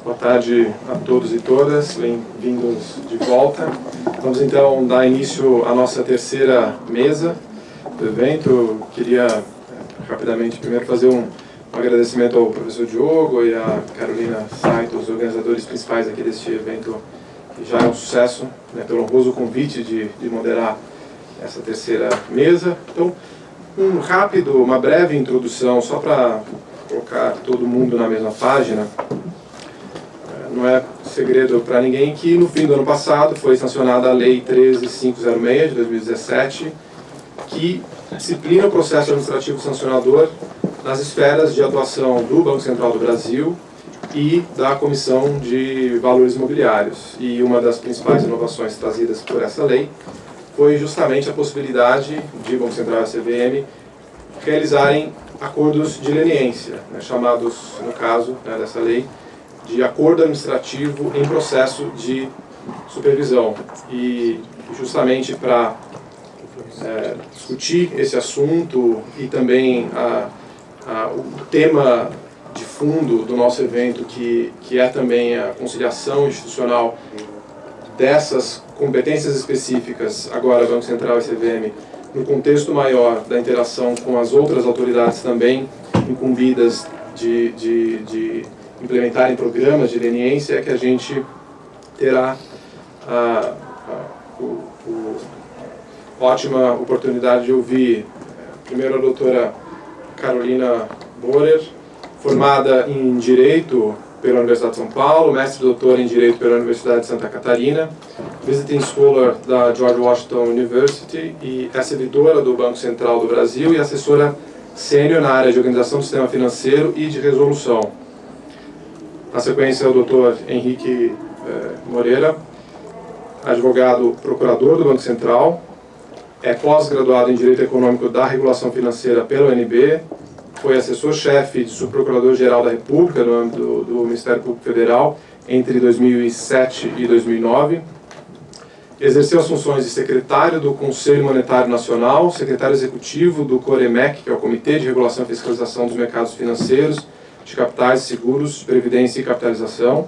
Boa tarde a todos e todas, bem-vindos de volta. Vamos então dar início à nossa terceira mesa do evento. Eu queria rapidamente primeiro fazer um agradecimento ao professor Diogo e à Carolina Saito, os organizadores principais aqui deste evento, que já é um sucesso, né, pelo honroso convite de moderar essa terceira mesa. Então, uma breve introdução, só para colocar todo mundo na mesma página. Não é segredo para ninguém que no fim do ano passado foi sancionada a Lei 13506 de 2017, que disciplina o processo administrativo sancionador nas esferas de atuação do Banco Central do Brasil e da Comissão de Valores Imobiliários. E uma das principais inovações trazidas por essa lei foi justamente a possibilidade de Banco Central e a CVM realizarem acordos de leniência, né, chamados, no caso, né, dessa lei, de acordo administrativo em processo de supervisão. E justamente para discutir esse assunto e também o tema de fundo do nosso evento, que é também a conciliação institucional dessas competências específicas, agora Banco Central e CVM, no contexto maior da interação com as outras autoridades também incumbidas de implementarem programas de leniência, é que a gente terá a ótima oportunidade de ouvir primeiro a doutora Carolina Borer, formada em Direito pela Universidade de São Paulo, mestre e doutora em Direito pela Universidade de Santa Catarina, Visiting Scholar da George Washington University e é servidora do Banco Central do Brasil e assessora sênior na área de Organização do Sistema Financeiro e de Resolução. Na sequência, o Dr. Henrique Moreira, advogado procurador do Banco Central, é pós-graduado em Direito Econômico da Regulação Financeira pela UNB, foi assessor-chefe de subprocurador-geral da República no âmbito do Ministério Público Federal entre 2007 e 2009. Exerceu as funções de secretário do Conselho Monetário Nacional, secretário executivo do COREMEC, que é o Comitê de Regulação e Fiscalização dos Mercados Financeiros, de Capitais, Seguros, Previdência e Capitalização,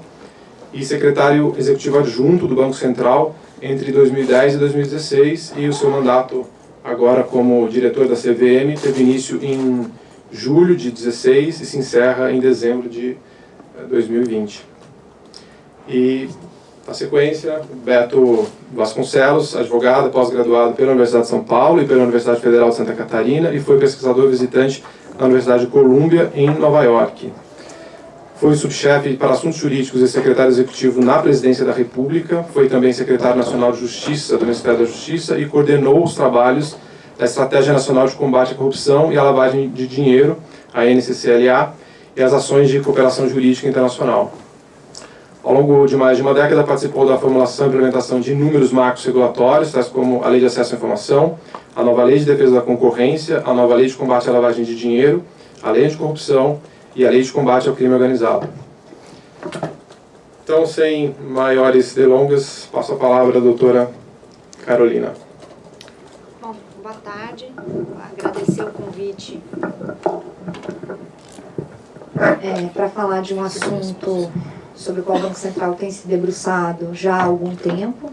e secretário executivo adjunto do Banco Central entre 2010 e 2016, e o seu mandato agora como diretor da CVM teve início em julho de 2016 e se encerra em dezembro de 2020. E, na sequência, Beto Vasconcelos, advogado, pós-graduado pela Universidade de São Paulo e pela Universidade Federal de Santa Catarina e foi pesquisador visitante na Universidade de Colômbia, em Nova York. Foi subchefe para assuntos jurídicos e secretário executivo na Presidência da República, foi também secretário nacional de Justiça do Ministério da Justiça e coordenou os trabalhos da Estratégia Nacional de Combate à Corrupção e à Lavagem de Dinheiro, a NCCLA, e as ações de cooperação jurídica internacional. Ao longo de mais de uma década, participou da formulação e implementação de inúmeros marcos regulatórios, tais como a Lei de Acesso à Informação, a nova Lei de Defesa da Concorrência, a nova Lei de Combate à Lavagem de Dinheiro, a Lei Anticorrupção e a Lei de Combate ao Crime Organizado. Então, sem maiores delongas, passo a palavra à doutora Carolina. Bom, boa tarde. Agradecer o convite para falar de um assunto sobre o qual o Banco Central tem se debruçado já há algum tempo.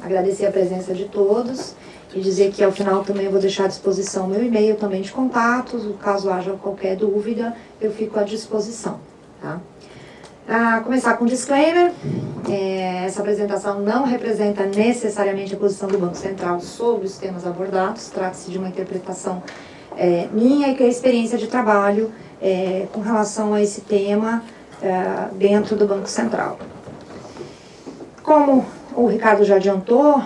Agradecer a presença de todos e dizer que ao final também eu vou deixar à disposição meu e-mail também de contatos, caso haja qualquer dúvida, eu fico à disposição. Tá? Começar com um disclaimer, essa apresentação não representa necessariamente a posição do Banco Central sobre os temas abordados, trata-se de uma interpretação minha e que é experiência de trabalho com relação a esse tema dentro do Banco Central. Como o Ricardo já adiantou,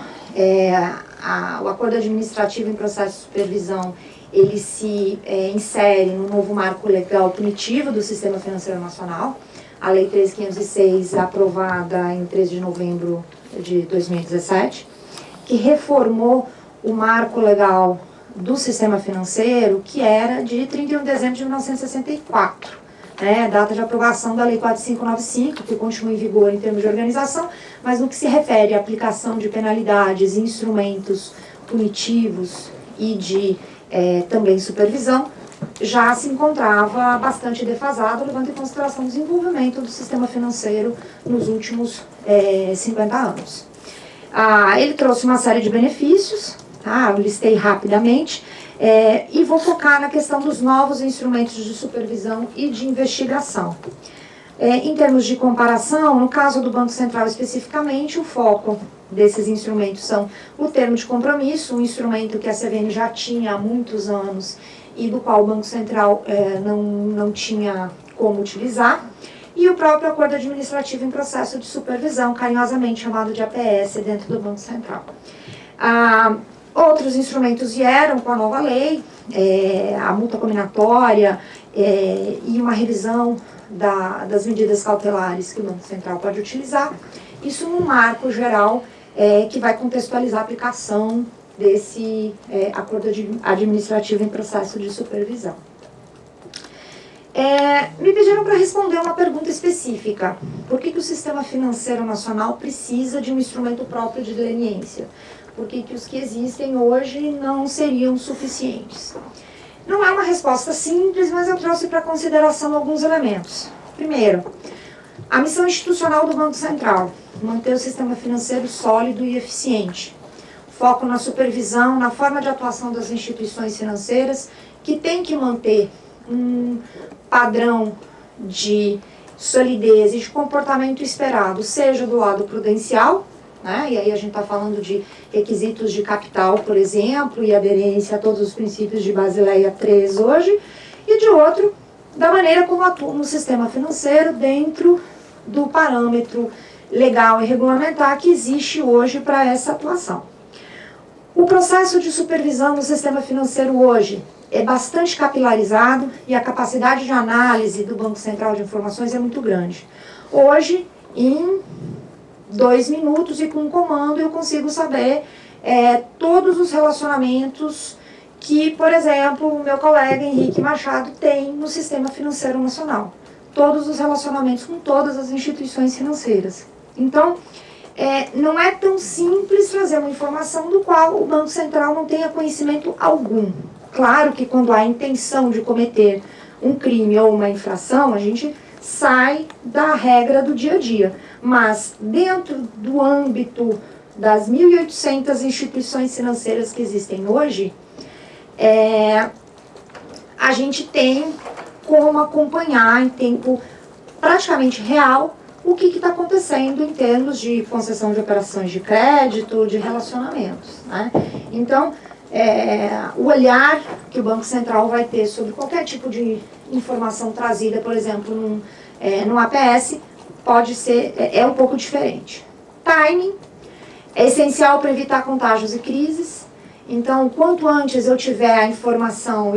o acordo administrativo em processo de supervisão, ele se insere no novo marco legal punitivo do Sistema Financeiro Nacional, a Lei 13.506, aprovada em 13 de novembro de 2017, que reformou o marco legal do sistema financeiro, que era de 31 de dezembro de 1964. Data de aprovação da Lei 4595, que continua em vigor em termos de organização, mas no que se refere à aplicação de penalidades, instrumentos punitivos e de também supervisão, já se encontrava bastante defasado, levando em consideração o desenvolvimento do sistema financeiro nos últimos 50 anos. Ele trouxe uma série de benefícios, tá? Eu listei rapidamente, e vou focar na questão dos novos instrumentos de supervisão e de investigação. Em termos de comparação, no caso do Banco Central especificamente, o foco desses instrumentos são o termo de compromisso, um instrumento que a CVM já tinha há muitos anos e do qual o Banco Central não tinha como utilizar, e o próprio acordo administrativo em processo de supervisão, carinhosamente chamado de APS, dentro do Banco Central. Outros instrumentos vieram com a nova lei, a multa combinatória e uma revisão das medidas cautelares que o Banco Central pode utilizar, isso num marco geral que vai contextualizar a aplicação desse acordo administrativo em processo de supervisão. Me pediram para responder uma pergunta específica. Por que o Sistema Financeiro Nacional precisa de um instrumento próprio de leniência? Por que os que existem hoje não seriam suficientes? Não é uma resposta simples, mas eu trouxe para consideração alguns elementos. Primeiro, a missão institucional do Banco Central, manter o sistema financeiro sólido e eficiente. Foco na supervisão, na forma de atuação das instituições financeiras, que tem que manter um padrão de solidez e de comportamento esperado, seja do lado prudencial, né? E aí a gente está falando de requisitos de capital, por exemplo, e aderência a todos os princípios de Basileia III hoje, e de outro, da maneira como atua no sistema financeiro dentro do parâmetro legal e regulamentar que existe hoje para essa atuação. O processo de supervisão no sistema financeiro hoje é bastante capilarizado e a capacidade de análise do Banco Central de Informações é muito grande. Hoje, em 2 minutos e com um comando, eu consigo saber todos os relacionamentos que, por exemplo, o meu colega Henrique Machado tem no Sistema Financeiro Nacional. Todos os relacionamentos com todas as instituições financeiras. Então, não é tão simples trazer uma informação do qual o Banco Central não tenha conhecimento algum. Claro que quando há intenção de cometer um crime ou uma infração, a gente sai da regra do dia a dia. Mas dentro do âmbito das 1.800 instituições financeiras que existem hoje, a gente tem como acompanhar em tempo praticamente real o que está acontecendo em termos de concessão de operações de crédito, de relacionamentos, né? Então, o olhar que o Banco Central vai ter sobre qualquer tipo de informação trazida, por exemplo, num APS, pode ser, um pouco diferente. Timing é essencial para evitar contágios e crises. Então, quanto antes eu tiver a informação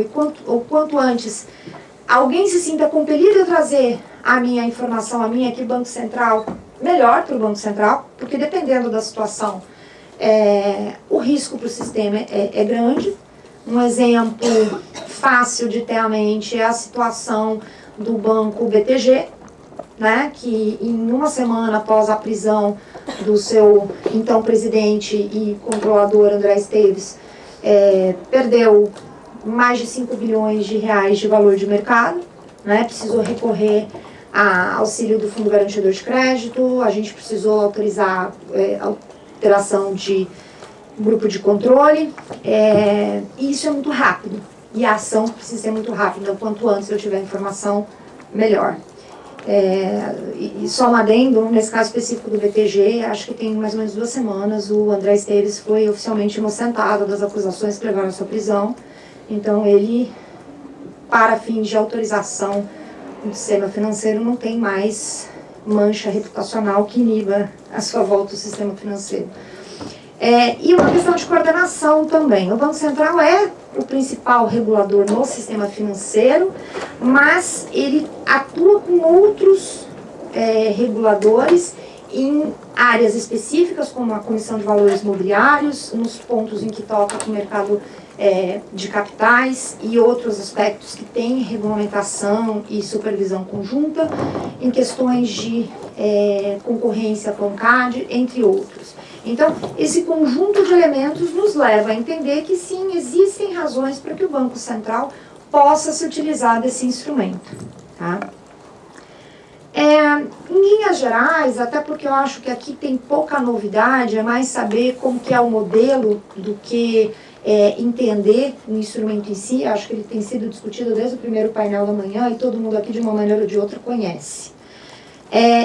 ou quanto antes alguém se sinta compelido a trazer a minha informação, a minha aqui, Banco Central, melhor para o Banco Central, porque dependendo da situação, o risco para o sistema é grande. Um exemplo fácil de ter à mente é a situação do Banco BTG, né, que em uma semana após a prisão do seu então presidente e controlador André Esteves, perdeu mais de 5 bilhões de reais de valor de mercado, né, precisou recorrer a auxílio do Fundo Garantidor de Crédito, a gente precisou autorizar alteração de grupo de controle, e isso é muito rápido, e a ação precisa ser muito rápida, então quanto antes eu tiver informação, melhor. E só um adendo, nesse caso específico do BTG, acho que tem mais ou menos 2 semanas, o André Esteves foi oficialmente inocentado das acusações que levaram à sua prisão, então ele, para fins de autorização do sistema financeiro, não tem mais mancha reputacional que iniba a sua volta ao sistema financeiro. E uma questão de coordenação também. O Banco Central é o principal regulador no sistema financeiro, mas ele atua com outros reguladores em áreas específicas, como a Comissão de Valores Mobiliários, nos pontos em que toca com o mercado de capitais e outros aspectos que têm regulamentação e supervisão conjunta, em questões de concorrência com o CAD, entre outros. Então, esse conjunto de elementos nos leva a entender que sim, existem razões para que o Banco Central possa se utilizar desse instrumento. Tá? Em linhas gerais, até porque eu acho que aqui tem pouca novidade, é mais saber como que é o modelo do que entender o instrumento em si. Acho que ele tem sido discutido desde o primeiro painel da manhã e todo mundo aqui, de uma maneira ou de outra, conhece.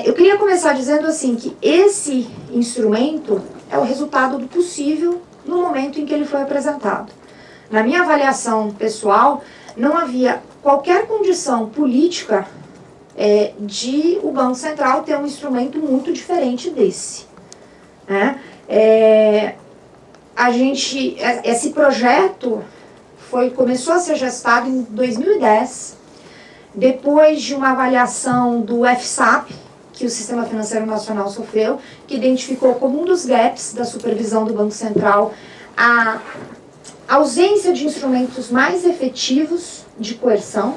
Eu queria começar dizendo assim, que esse instrumento é o resultado do possível no momento em que ele foi apresentado. Na minha avaliação pessoal, não havia qualquer condição política de o Banco Central ter um instrumento muito diferente desse. Né? Esse projeto começou a ser gestado em 2010, depois de uma avaliação do FSAP, que o Sistema Financeiro Nacional sofreu, que identificou como um dos gaps da supervisão do Banco Central a ausência de instrumentos mais efetivos de coerção.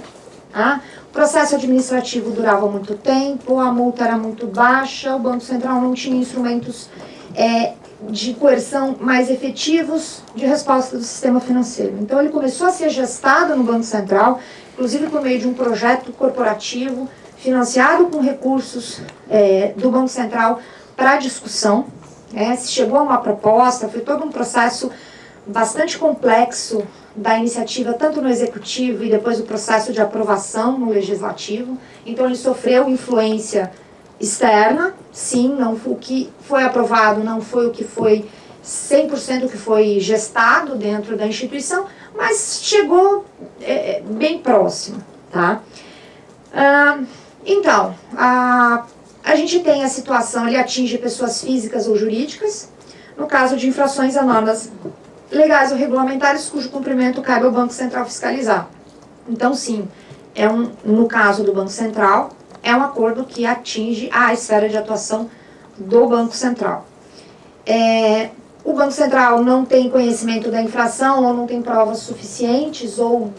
Tá? O processo administrativo durava muito tempo, a multa era muito baixa, o Banco Central não tinha instrumentos de coerção mais efetivos de resposta do sistema financeiro. Então ele começou a ser gestado no Banco Central, inclusive por meio de um projeto corporativo, financiado com recursos do Banco Central para discussão. Se chegou a uma proposta, foi todo um processo bastante complexo da iniciativa, tanto no Executivo e depois o processo de aprovação no Legislativo. Então ele sofreu influência externa, sim, o que foi aprovado não foi o que foi 100% o que foi gestado dentro da instituição, mas chegou bem próximo. Tá? Então, a gente tem a situação, ele atinge pessoas físicas ou jurídicas, no caso de infrações a normas legais ou regulamentares, cujo cumprimento cabe ao Banco Central fiscalizar. Então, sim, no caso do Banco Central, é um acordo que atinge a esfera de atuação do Banco Central. O Banco Central não tem conhecimento da infração, ou não tem provas suficientes, ou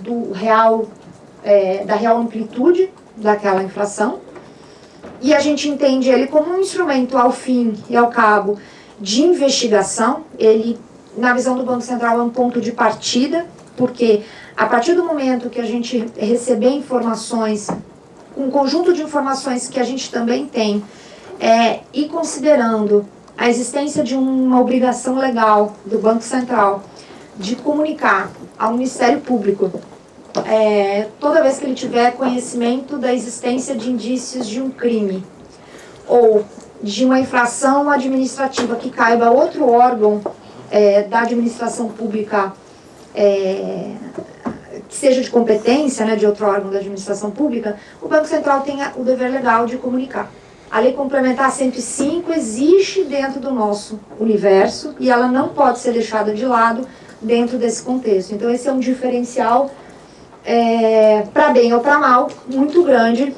da real amplitude daquela infração, e a gente entende ele como um instrumento ao fim e ao cabo de investigação. Ele, na visão do Banco Central, é um ponto de partida, porque a partir do momento que a gente receber informações, um conjunto de informações que a gente também tem, e considerando a existência de uma obrigação legal do Banco Central de comunicar ao Ministério Público toda vez que ele tiver conhecimento da existência de indícios de um crime ou de uma infração administrativa que caiba a outro órgão da administração pública, que seja de competência, de outro órgão da administração pública, o Banco Central tem o dever legal de comunicar. A Lei Complementar 105 existe dentro do nosso universo e ela não pode ser deixada de lado dentro desse contexto. Então esse é um diferencial, para bem ou para mal, muito grande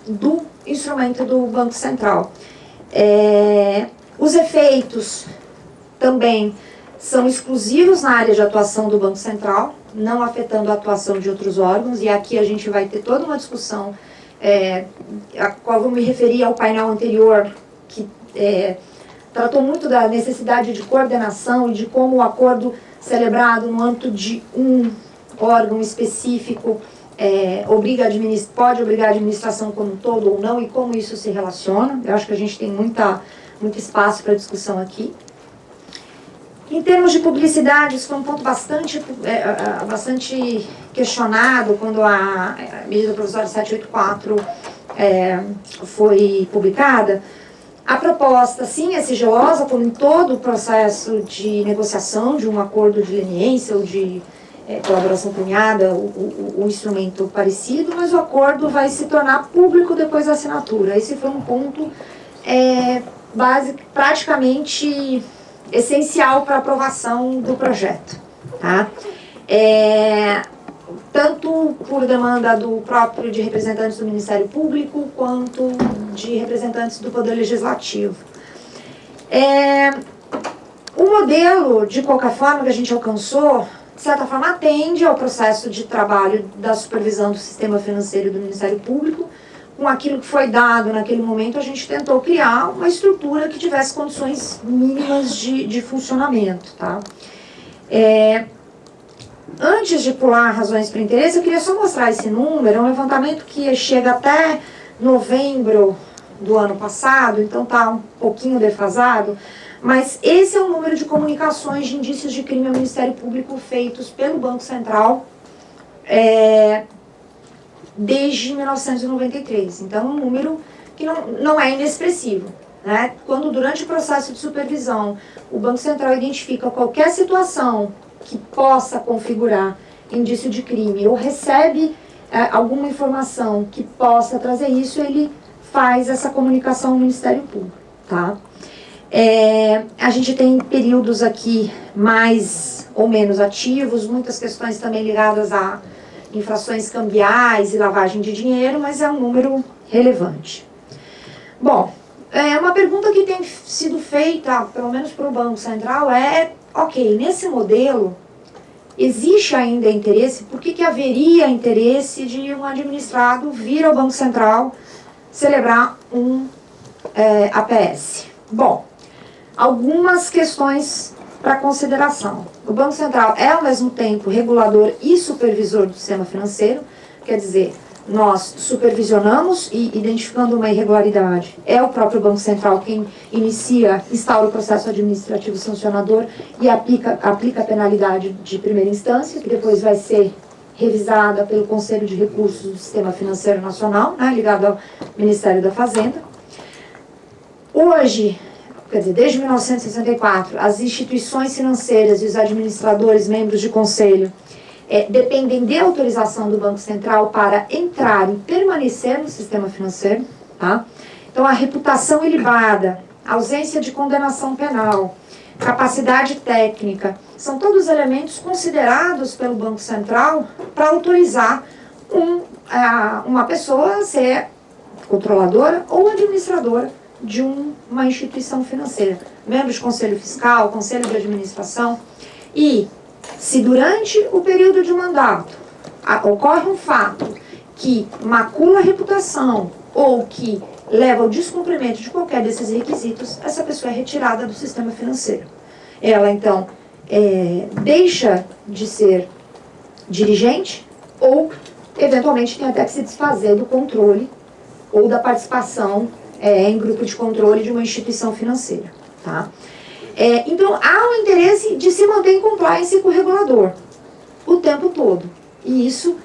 do instrumento do Banco Central. Os efeitos também são exclusivos na área de atuação do Banco Central, não afetando a atuação de outros órgãos, e aqui a gente vai ter toda uma discussão, a qual vou me referir ao painel anterior, que tratou muito da necessidade de coordenação e de como o acordo celebrado no âmbito de um órgão específico pode obrigar a administração como um todo ou não, e como isso se relaciona. Eu acho que a gente tem muito espaço para discussão aqui. Em termos de publicidade, isso foi um ponto bastante questionado quando a medida provisória 784 foi publicada. A proposta, sim, é sigilosa, como em todo o processo de negociação de um acordo de leniência ou de colaboração premiada, o instrumento parecido, mas o acordo vai se tornar público depois da assinatura. Esse foi um ponto praticamente essencial para a aprovação do projeto. Tá? Tanto por demanda de representantes do Ministério Público, quanto de representantes do Poder Legislativo. O modelo, de qualquer forma, que a gente alcançou, de certa forma, atende ao processo de trabalho da supervisão do sistema financeiro do Ministério Público. Com aquilo que foi dado naquele momento, a gente tentou criar uma estrutura que tivesse condições mínimas de funcionamento. Tá? Antes de pular razões para interesse, eu queria só mostrar esse número, é um levantamento que chega até novembro do ano passado, então está um pouquinho defasado, mas esse é o número de comunicações de indícios de crime ao Ministério Público feitos pelo Banco Central desde 1993. Então, é um número que não é inexpressivo, né? Quando, durante o processo de supervisão, o Banco Central identifica qualquer situação que possa configurar indício de crime ou recebe alguma informação que possa trazer isso, ele faz essa comunicação ao Ministério Público, tá? A gente tem períodos aqui mais ou menos ativos, muitas questões também ligadas a infrações cambiais e lavagem de dinheiro, mas é um número relevante. Bom, uma pergunta que tem sido feita, pelo menos para o Banco Central, ok, nesse modelo, existe ainda interesse? Por que haveria interesse de um administrado vir ao Banco Central celebrar um APS? Bom, algumas questões para consideração. O Banco Central é, ao mesmo tempo, regulador e supervisor do sistema financeiro, quer dizer, nós supervisionamos e, identificando uma irregularidade, é o próprio Banco Central quem instaura o processo administrativo sancionador e aplica a penalidade de primeira instância, que depois vai ser revisada pelo Conselho de Recursos do Sistema Financeiro Nacional, né, ligado ao Ministério da Fazenda. Hoje, quer dizer, desde 1964, as instituições financeiras e os administradores, membros de conselho, dependem de autorização do Banco Central para entrar e permanecer no sistema financeiro, tá? Então, a reputação ilibada, ausência de condenação penal, capacidade técnica, são todos elementos considerados pelo Banco Central para autorizar uma pessoa a ser controladora ou administradora de uma instituição financeira. Membros de conselho fiscal, conselho de administração. E se durante o período de mandato ocorre um fato que macula a reputação ou que leva ao descumprimento de qualquer desses requisitos, essa pessoa é retirada do sistema financeiro. Ela, então, deixa de ser dirigente ou, eventualmente, tem até que se desfazer do controle ou da participação em grupo de controle de uma instituição financeira, tá? Então, há um interesse de se manter em compliance com o regulador o tempo todo. E isso,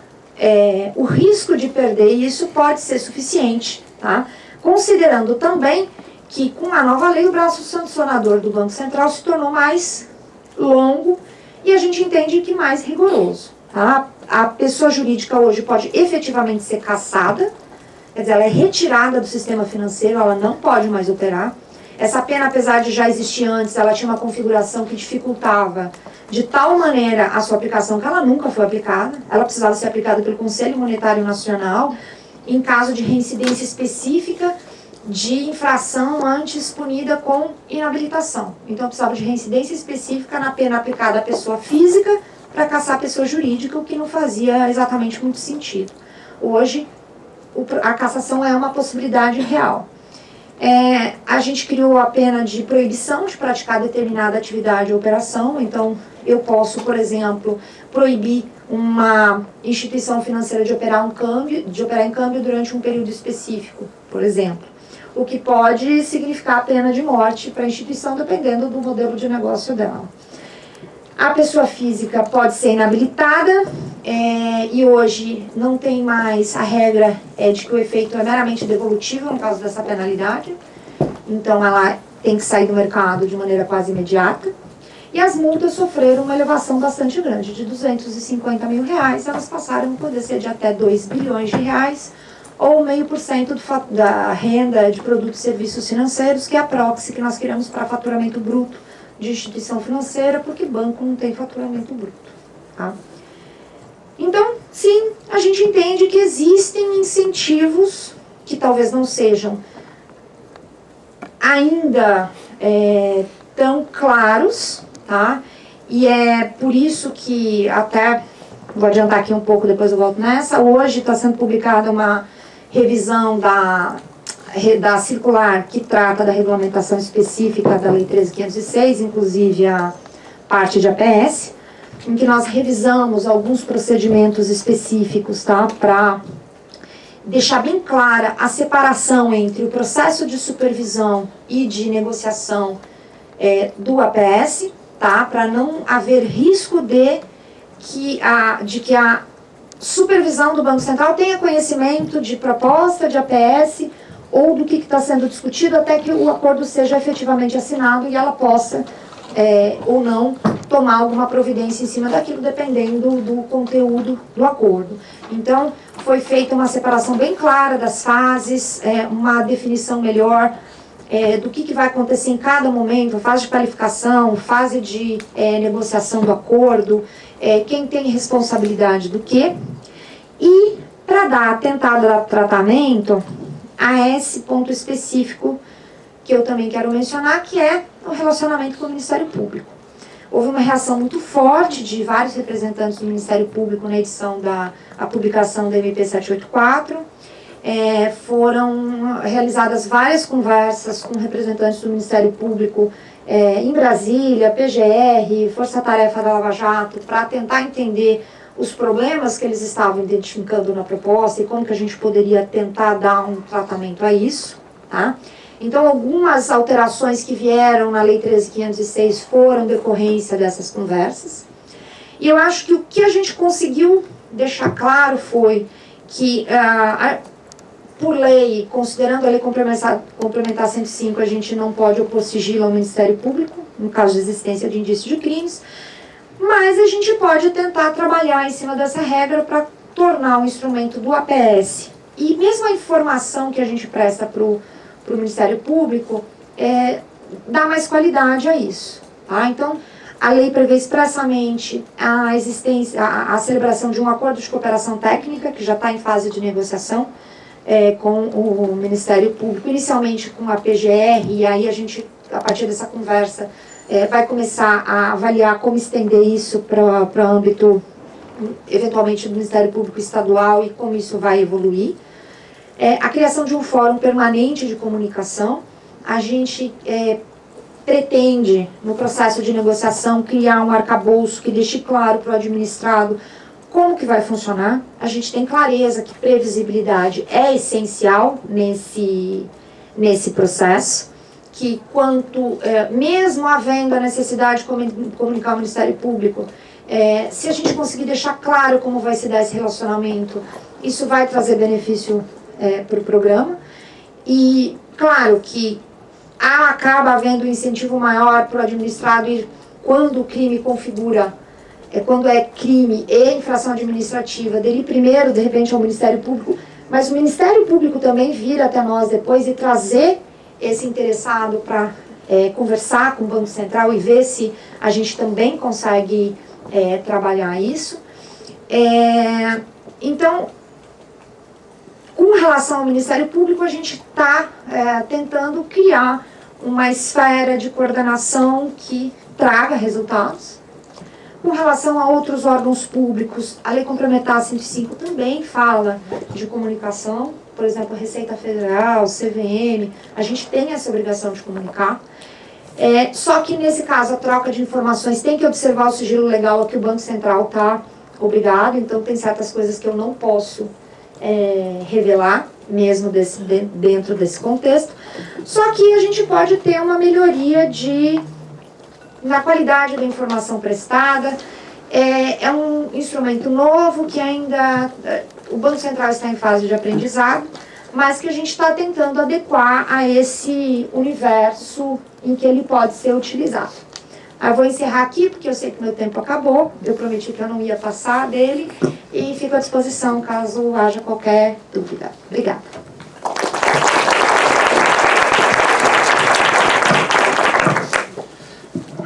o risco de perder isso pode ser suficiente, tá? Considerando também que, com a nova lei, o braço sancionador do Banco Central se tornou mais longo e a gente entende que mais rigoroso, tá? A pessoa jurídica hoje pode efetivamente ser cassada, quer dizer, ela é retirada do sistema financeiro, ela não pode mais operar. Essa pena, apesar de já existir antes, ela tinha uma configuração que dificultava de tal maneira a sua aplicação que ela nunca foi aplicada. Ela precisava ser aplicada pelo Conselho Monetário Nacional em caso de reincidência específica de infração antes punida com inabilitação. Então, precisava de reincidência específica na pena aplicada à pessoa física para caçar a pessoa jurídica, o que não fazia exatamente muito sentido. Hoje, a cassação é uma possibilidade real. A gente criou a pena de proibição de praticar determinada atividade ou operação. Então, eu posso, por exemplo, proibir uma instituição financeira de operar em câmbio durante um período específico, por exemplo. O que pode significar a pena de morte para a instituição, dependendo do modelo de negócio dela. A pessoa física pode ser inabilitada, e hoje não tem mais a regra de que o efeito é meramente devolutivo no caso dessa penalidade. Então, ela tem que sair do mercado de maneira quase imediata. E as multas sofreram uma elevação bastante grande, de R$250 mil, elas passaram a poder ser de até R$2 bilhões, ou 0,5% da renda de produtos e serviços financeiros, que é a proxy que nós criamos para faturamento bruto de instituição financeira, porque banco não tem faturamento bruto, tá? Então, sim, a gente entende que existem incentivos que talvez não sejam ainda tão claros, tá? E é por isso que, até vou adiantar aqui um pouco, depois eu volto nessa, hoje está sendo publicada uma revisão da circular que trata da regulamentação específica da Lei 13.506, inclusive a parte de APS. em que nós revisamos alguns procedimentos específicos, tá? Para deixar bem clara a separação entre o processo de supervisão e de negociação do APS, tá? Para não haver risco de que a supervisão do Banco Central tenha conhecimento de proposta de APS ou do que está sendo discutido até que o acordo seja efetivamente assinado e ela possa ou não tomar alguma providência em cima daquilo, dependendo do conteúdo do acordo. Então, foi feita uma separação bem clara das fases, uma definição melhor do que vai acontecer em cada momento, fase de qualificação, fase de negociação do acordo, quem tem responsabilidade do quê. E, para tentar dar tratamento a esse ponto específico que eu também quero mencionar, que é o relacionamento com o Ministério Público. Houve uma reação muito forte de vários representantes do Ministério Público na edição da publicação da MP 784. Foram realizadas várias conversas com representantes do Ministério Público em Brasília, PGR, Força Tarefa da Lava Jato, para tentar entender os problemas que eles estavam identificando na proposta e como que a gente poderia tentar dar um tratamento a isso, tá? Então, algumas alterações que vieram na Lei 13.506 foram decorrência dessas conversas. E eu acho que o que a gente conseguiu deixar claro foi que, por lei, considerando a Lei Complementar 105, a gente não pode opor sigilo ao Ministério Público, no caso de existência de indício de crimes, mas a gente pode tentar trabalhar em cima dessa regra para tornar um instrumento do APS. E mesmo a informação que a gente presta para o Ministério Público dá mais qualidade a isso. Tá? Então, a lei prevê expressamente a celebração de um acordo de cooperação técnica, que já está em fase de negociação com o Ministério Público, inicialmente com a PGR, e aí a gente, a partir dessa conversa, vai começar a avaliar como estender isso para âmbito, eventualmente, do Ministério Público Estadual e como isso vai evoluir. A criação de um fórum permanente de comunicação. A gente pretende, no processo de negociação, criar um arcabouço que deixe claro para o administrado como que vai funcionar. A gente tem clareza que previsibilidade é essencial nesse processo, que mesmo havendo a necessidade de comunicar ao Ministério Público, se a gente conseguir deixar claro como vai se dar esse relacionamento, isso vai trazer benefício para o programa. E, claro, que acaba havendo um incentivo maior para o administrado ir, quando o crime configura, quando é crime e infração administrativa, dele primeiro, de repente, ao Ministério Público, mas o Ministério Público também vir até nós depois e trazer esse interessado para conversar com o Banco Central e ver se a gente também consegue trabalhar isso. Então, com relação ao Ministério Público, a gente está tentando criar uma esfera de coordenação que traga resultados. Com relação a outros órgãos públicos, a Lei Complementar 105 também fala de comunicação, por exemplo, Receita Federal, CVM, a gente tem essa obrigação de comunicar. Só que, nesse caso, a troca de informações tem que observar o sigilo legal a que o Banco Central está obrigado, então tem certas coisas que eu não posso revelar, mesmo dentro desse contexto. Só que a gente pode ter uma melhoria na qualidade da informação prestada. É um instrumento novo que ainda o Banco Central está em fase de aprendizado, mas que a gente está tentando adequar a esse universo em que ele pode ser utilizado. Eu vou encerrar aqui, porque eu sei que meu tempo acabou, eu prometi que eu não ia passar dele, e fico à disposição caso haja qualquer dúvida. Obrigada.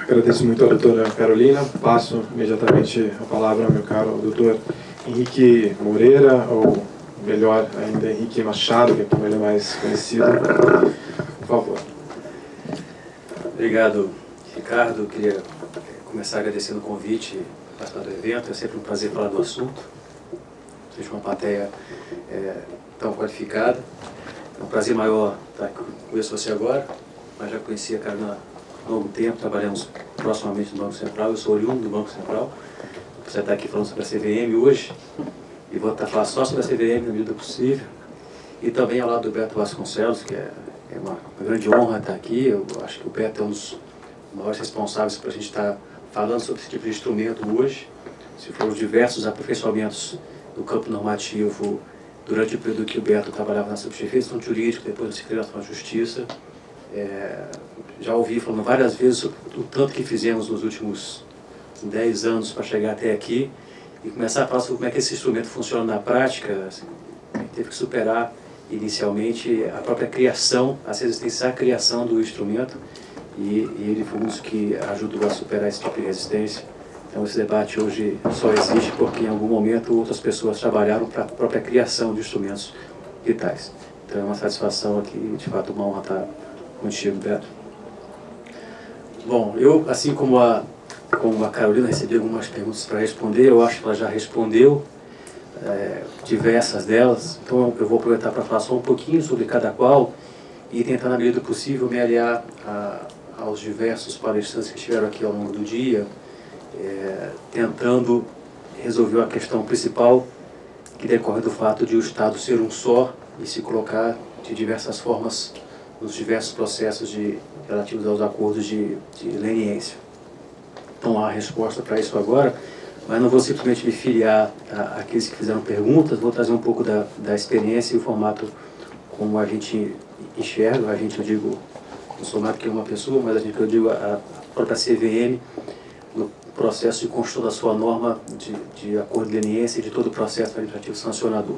Agradeço muito a doutora Carolina. Passo imediatamente a palavra ao meu caro doutor Henrique Moreira, ou melhor ainda, Henrique Machado, que é como ele é mais conhecido. Por favor. Obrigado, Ricardo. Eu queria começar agradecendo o convite para participar do evento. É sempre um prazer falar do assunto. Seja uma plateia tão qualificada. É um prazer maior estar aqui. Conheço você agora, mas já conhecia a Carolina longo tempo, trabalhamos proximamente no Banco Central, eu sou oriundo do Banco Central. Você está aqui falando sobre a CVM hoje, e vou estar falando só sobre a CVM na medida possível. E também ao lado do Beto Vasconcelos, que é uma grande honra estar aqui. Eu acho que o Beto é um dos maiores responsáveis para a gente estar falando sobre esse tipo de instrumento hoje. Se foram diversos aperfeiçoamentos do campo normativo durante o período que o Beto trabalhava na subchefia de jurídica, depois na Secretaria da Justiça. Já ouvi falando várias vezes sobre o tanto que fizemos nos últimos 10 anos para chegar até aqui e começar a falar sobre como é que esse instrumento funciona na prática. Assim, teve que superar inicialmente a própria criação, a resistência à criação do instrumento, e ele foi um dos que ajudou a superar esse tipo de resistência. Então esse debate hoje só existe porque em algum momento outras pessoas trabalharam para a própria criação de instrumentos vitais. Então é uma satisfação aqui, de fato uma honra estar contigo, Beto. Bom, eu, assim como a Carolina, recebi algumas perguntas para responder, eu acho que ela já respondeu diversas delas, então eu vou aproveitar para falar só um pouquinho sobre cada qual e tentar, na medida do possível, me aliar aos diversos palestrantes que estiveram aqui ao longo do dia, tentando resolver a questão principal que decorre do fato de o Estado ser um só e se colocar de diversas formas nos diversos processos relativos aos acordos de leniência. Então há a resposta para isso agora, mas não vou simplesmente me filiar àqueles que fizeram perguntas, vou trazer um pouco da experiência e o formato como a gente enxerga, a gente, eu digo, não sou mais do que uma pessoa, mas eu digo a própria CVM, no processo de construção da sua norma de acordo de leniência e de todo o processo administrativo sancionador.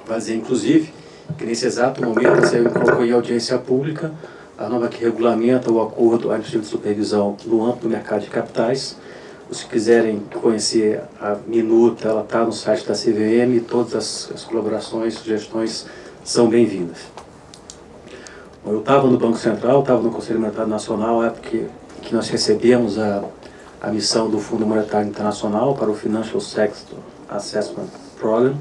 Vai dizer, inclusive, que nesse exato momento você colocou em audiência pública a norma que regulamenta o acordo administrativo de supervisão no âmbito do mercado de capitais. Os que quiserem conhecer a minuta, ela está no site da CVM e todas as colaborações, sugestões são bem-vindas. Eu estava no Banco Central, estava no Conselho Monetário Nacional, na época que nós recebemos a missão do Fundo Monetário Internacional para o Financial Sector Assessment Program,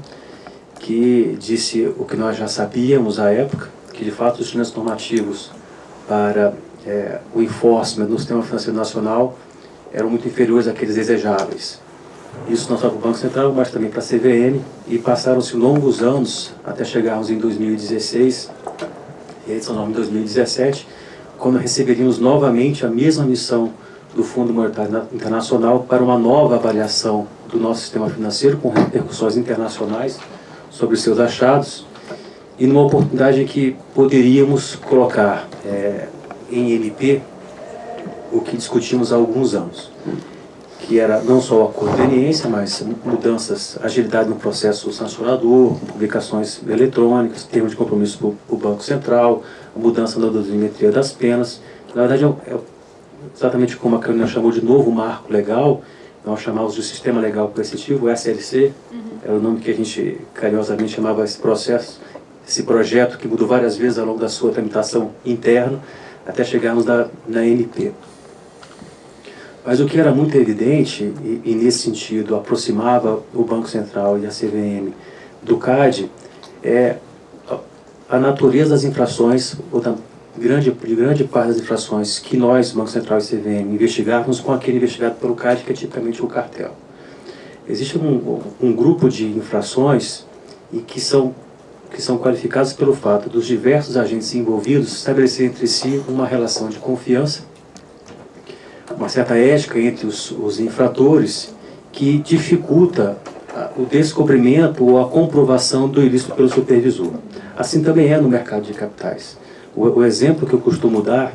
que disse o que nós já sabíamos à época, que de fato os instrumentos normativos para o enforcement no sistema financeiro nacional eram muito inferiores àqueles desejáveis. Isso não só para o Banco Central, mas também para a CVM, e passaram-se longos anos até chegarmos em 2016, e a edição nova em 2017, quando receberíamos novamente a mesma missão do Fundo Monetário Internacional para uma nova avaliação do nosso sistema financeiro, com repercussões internacionais sobre os seus achados, e numa oportunidade em que poderíamos colocar em MP o que discutimos há alguns anos, que era não só o acordo de leniência, mas mudanças, agilidade no processo sancionador, publicações eletrônicas, termos de compromisso para o Banco Central, a mudança da dosimetria das penas. Na verdade, é exatamente como a Carolina chamou de novo marco legal, nós chamávamos de Sistema Legal Coercitivo, SLC, era o nome que a gente carinhosamente chamava esse processo, esse projeto que mudou várias vezes ao longo da sua tramitação interna, até chegarmos na NP. Mas o que era muito evidente, e nesse sentido aproximava o Banco Central e a CVM do CAD, é a natureza das infrações, ou de grande parte das infrações que nós, Banco Central e CVM, investigávamos com aquele investigado pelo CAD, que é tipicamente o cartel. Existe um grupo de infrações e que são qualificados pelo fato dos diversos agentes envolvidos estabelecerem entre si uma relação de confiança, uma certa ética entre os infratores, que dificulta o descobrimento ou a comprovação do ilícito pelo supervisor. Assim também é no mercado de capitais. O exemplo que eu costumo dar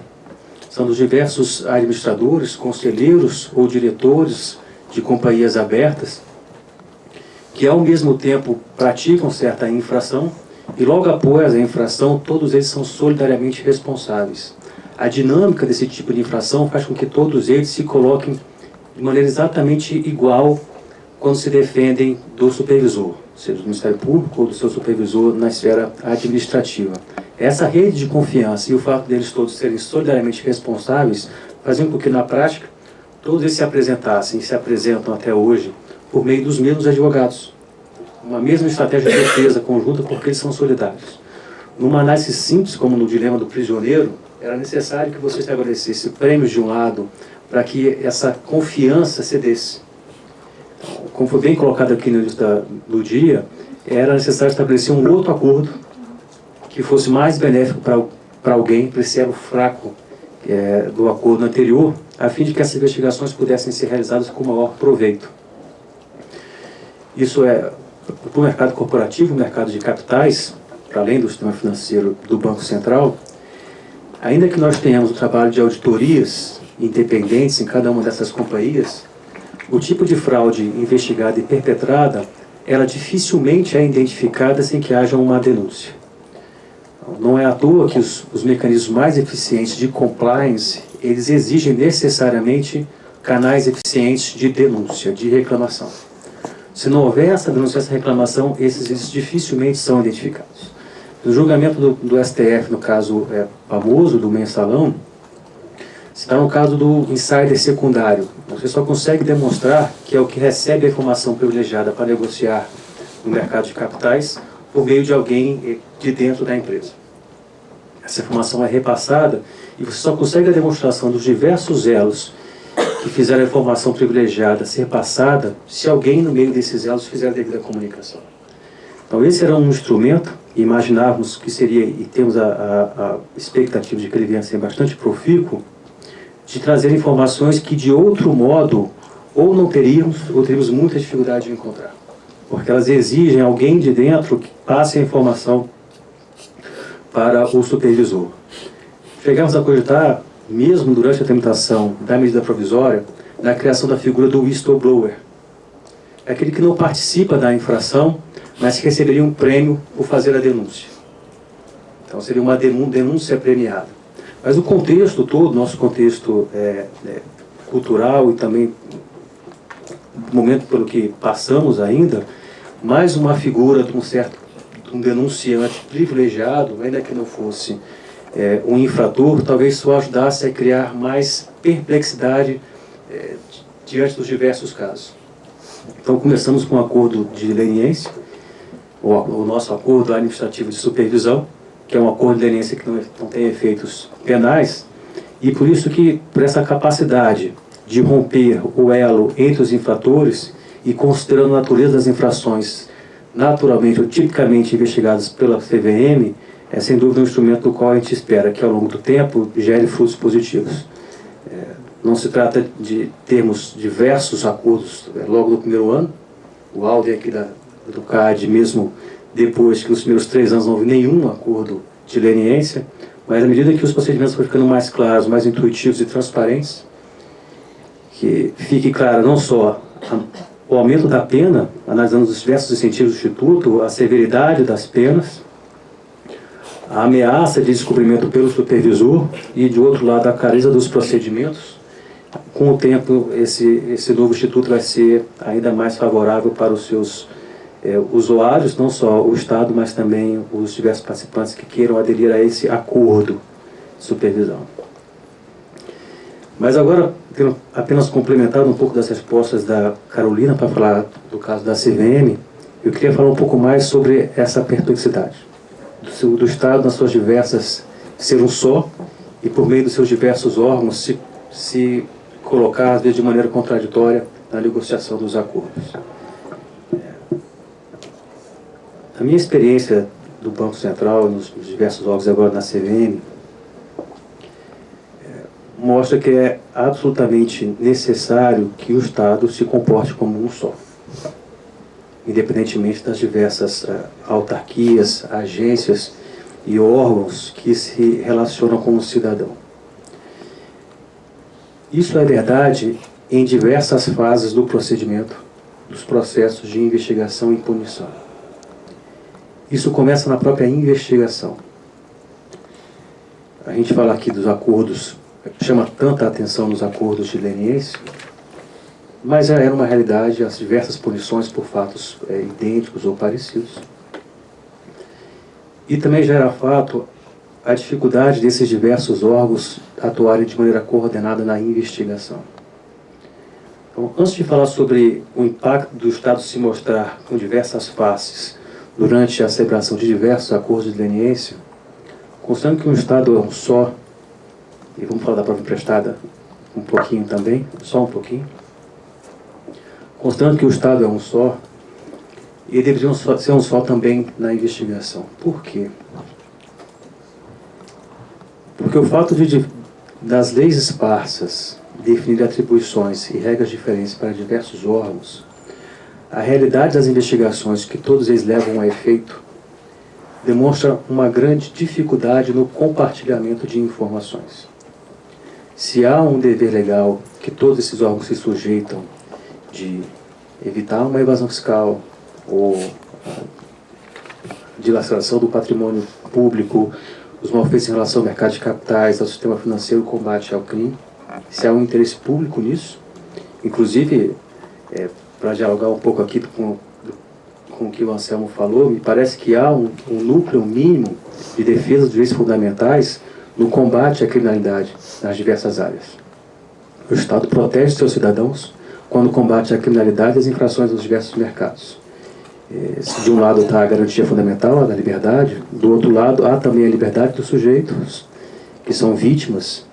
são dos diversos administradores, conselheiros ou diretores de companhias abertas que ao mesmo tempo praticam certa infração e logo após a infração todos eles são solidariamente responsáveis. A dinâmica desse tipo de infração faz com que todos eles se coloquem de maneira exatamente igual quando se defendem do supervisor, seja do Ministério Público ou do seu supervisor na esfera administrativa. Essa rede de confiança e o fato deles todos serem solidariamente responsáveis faziam com que, na prática, todos eles se apresentassem e se apresentam até hoje por meio dos mesmos advogados. Uma mesma estratégia de defesa conjunta porque eles são solidários. Numa análise simples, como no dilema do prisioneiro, era necessário que você estabelecesse prêmios de um lado para que essa confiança cedesse. Então, como foi bem colocado aqui no início do dia, era necessário estabelecer um outro acordo que fosse mais benéfico para alguém, para esse elo fraco do acordo anterior, a fim de que essas investigações pudessem ser realizadas com maior proveito. Isso é para o mercado corporativo, o mercado de capitais, para além do sistema financeiro do Banco Central. Ainda que nós tenhamos o trabalho de auditorias independentes em cada uma dessas companhias, o tipo de fraude investigada e perpetrada, ela dificilmente é identificada sem que haja uma denúncia. Não é à toa que os mecanismos mais eficientes de compliance, eles exigem necessariamente canais eficientes de denúncia, de reclamação. Se não houver essa denúncia, essa reclamação, esses dificilmente são identificados. No julgamento do STF, no caso famoso do mensalão, está no caso do insider secundário. Você só consegue demonstrar que é o que recebe a informação privilegiada para negociar no mercado de capitais por meio de alguém de dentro da empresa. Essa informação é repassada e você só consegue a demonstração dos diversos elos que fizeram a informação privilegiada ser passada se alguém no meio desses elos fizer a devida comunicação. Então esse era um instrumento, imaginávamos que seria, e temos a expectativa de que ele venha a ser bastante profícuo, de trazer informações que de outro modo ou não teríamos, ou teríamos muita dificuldade de encontrar. Porque elas exigem alguém de dentro que passe a informação para o supervisor. Chegamos a cogitar, mesmo durante a tramitação da medida provisória, na criação da figura do whistleblower. Aquele que não participa da infração, mas que receberia um prêmio por fazer a denúncia. Então seria uma denúncia premiada. Mas o contexto todo, nosso contexto cultural e também o momento pelo que passamos ainda, mais uma figura de um denunciante privilegiado, ainda que não fosse um infrator, talvez só ajudasse a criar mais perplexidade diante dos diversos casos. Então começamos com o acordo de leniência, o nosso acordo administrativo de supervisão, que é um acordo de leniência que não tem efeitos penais, e por isso que, por essa capacidade de romper o elo entre os infratores e considerando a natureza das infrações naturalmente ou tipicamente investigadas pela CVM, é sem dúvida um instrumento do qual a gente espera que ao longo do tempo gere frutos positivos. Não se trata de termos diversos acordos logo no primeiro ano. O AUDE aqui do CAD, mesmo depois que nos primeiros 3 anos não houve nenhum acordo de leniência, mas à medida que os procedimentos foram ficando mais claros, mais intuitivos e transparentes, que fique claro não só o aumento da pena, analisando os diversos incentivos do Instituto, a severidade das penas, a ameaça de descobrimento pelo supervisor e, de outro lado, a clareza dos procedimentos. Com o tempo, esse novo Instituto vai ser ainda mais favorável para os seus usuários, não só o Estado, mas também os diversos participantes que queiram aderir a esse acordo de supervisão. Mas agora, apenas complementando um pouco das respostas da Carolina para falar do caso da CVM, eu queria falar um pouco mais sobre essa perplexidade do Estado nas suas diversas, ser um só, e por meio dos seus diversos órgãos se colocar, às vezes, de maneira contraditória na negociação dos acordos. A minha experiência do Banco Central, nos diversos órgãos agora na CVM, mostra que é absolutamente necessário que o Estado se comporte como um só, independentemente das diversas autarquias, agências e órgãos que se relacionam com o cidadão. Isso é verdade em diversas fases do procedimento, dos processos de investigação e punição. Isso começa na própria investigação. A gente fala aqui dos acordos, chama tanta atenção nos acordos de leniência, mas já era uma realidade as diversas punições por fatos idênticos ou parecidos. E também já era fato a dificuldade desses diversos órgãos atuarem de maneira coordenada na investigação. Então, antes de falar sobre o impacto do Estado se mostrar com diversas faces durante a celebração de diversos acordos de leniência, considerando que um Estado é um só e vamos falar da prova emprestada um pouquinho também, só um pouquinho. Considerando que o Estado é um só, ele deveria ser um só também na investigação. Por quê? Porque o fato das leis esparsas definir atribuições e regras diferentes para diversos órgãos, a realidade das investigações que todos eles levam a efeito demonstra uma grande dificuldade no compartilhamento de informações. Se há um dever legal que todos esses órgãos se sujeitam de evitar uma evasão fiscal ou dilaceração do patrimônio público, os malfeitos em relação ao mercado de capitais, ao sistema financeiro, combate ao crime, se há um interesse público nisso, inclusive, para dialogar um pouco aqui com o que o Anselmo falou, me parece que há um núcleo mínimo de defesa dos direitos fundamentais no combate à criminalidade nas diversas áreas. O Estado protege seus cidadãos quando combate a criminalidade e as infrações dos diversos mercados. De um lado está a garantia fundamental da liberdade, do outro lado há também a liberdade dos sujeitos que são vítimas,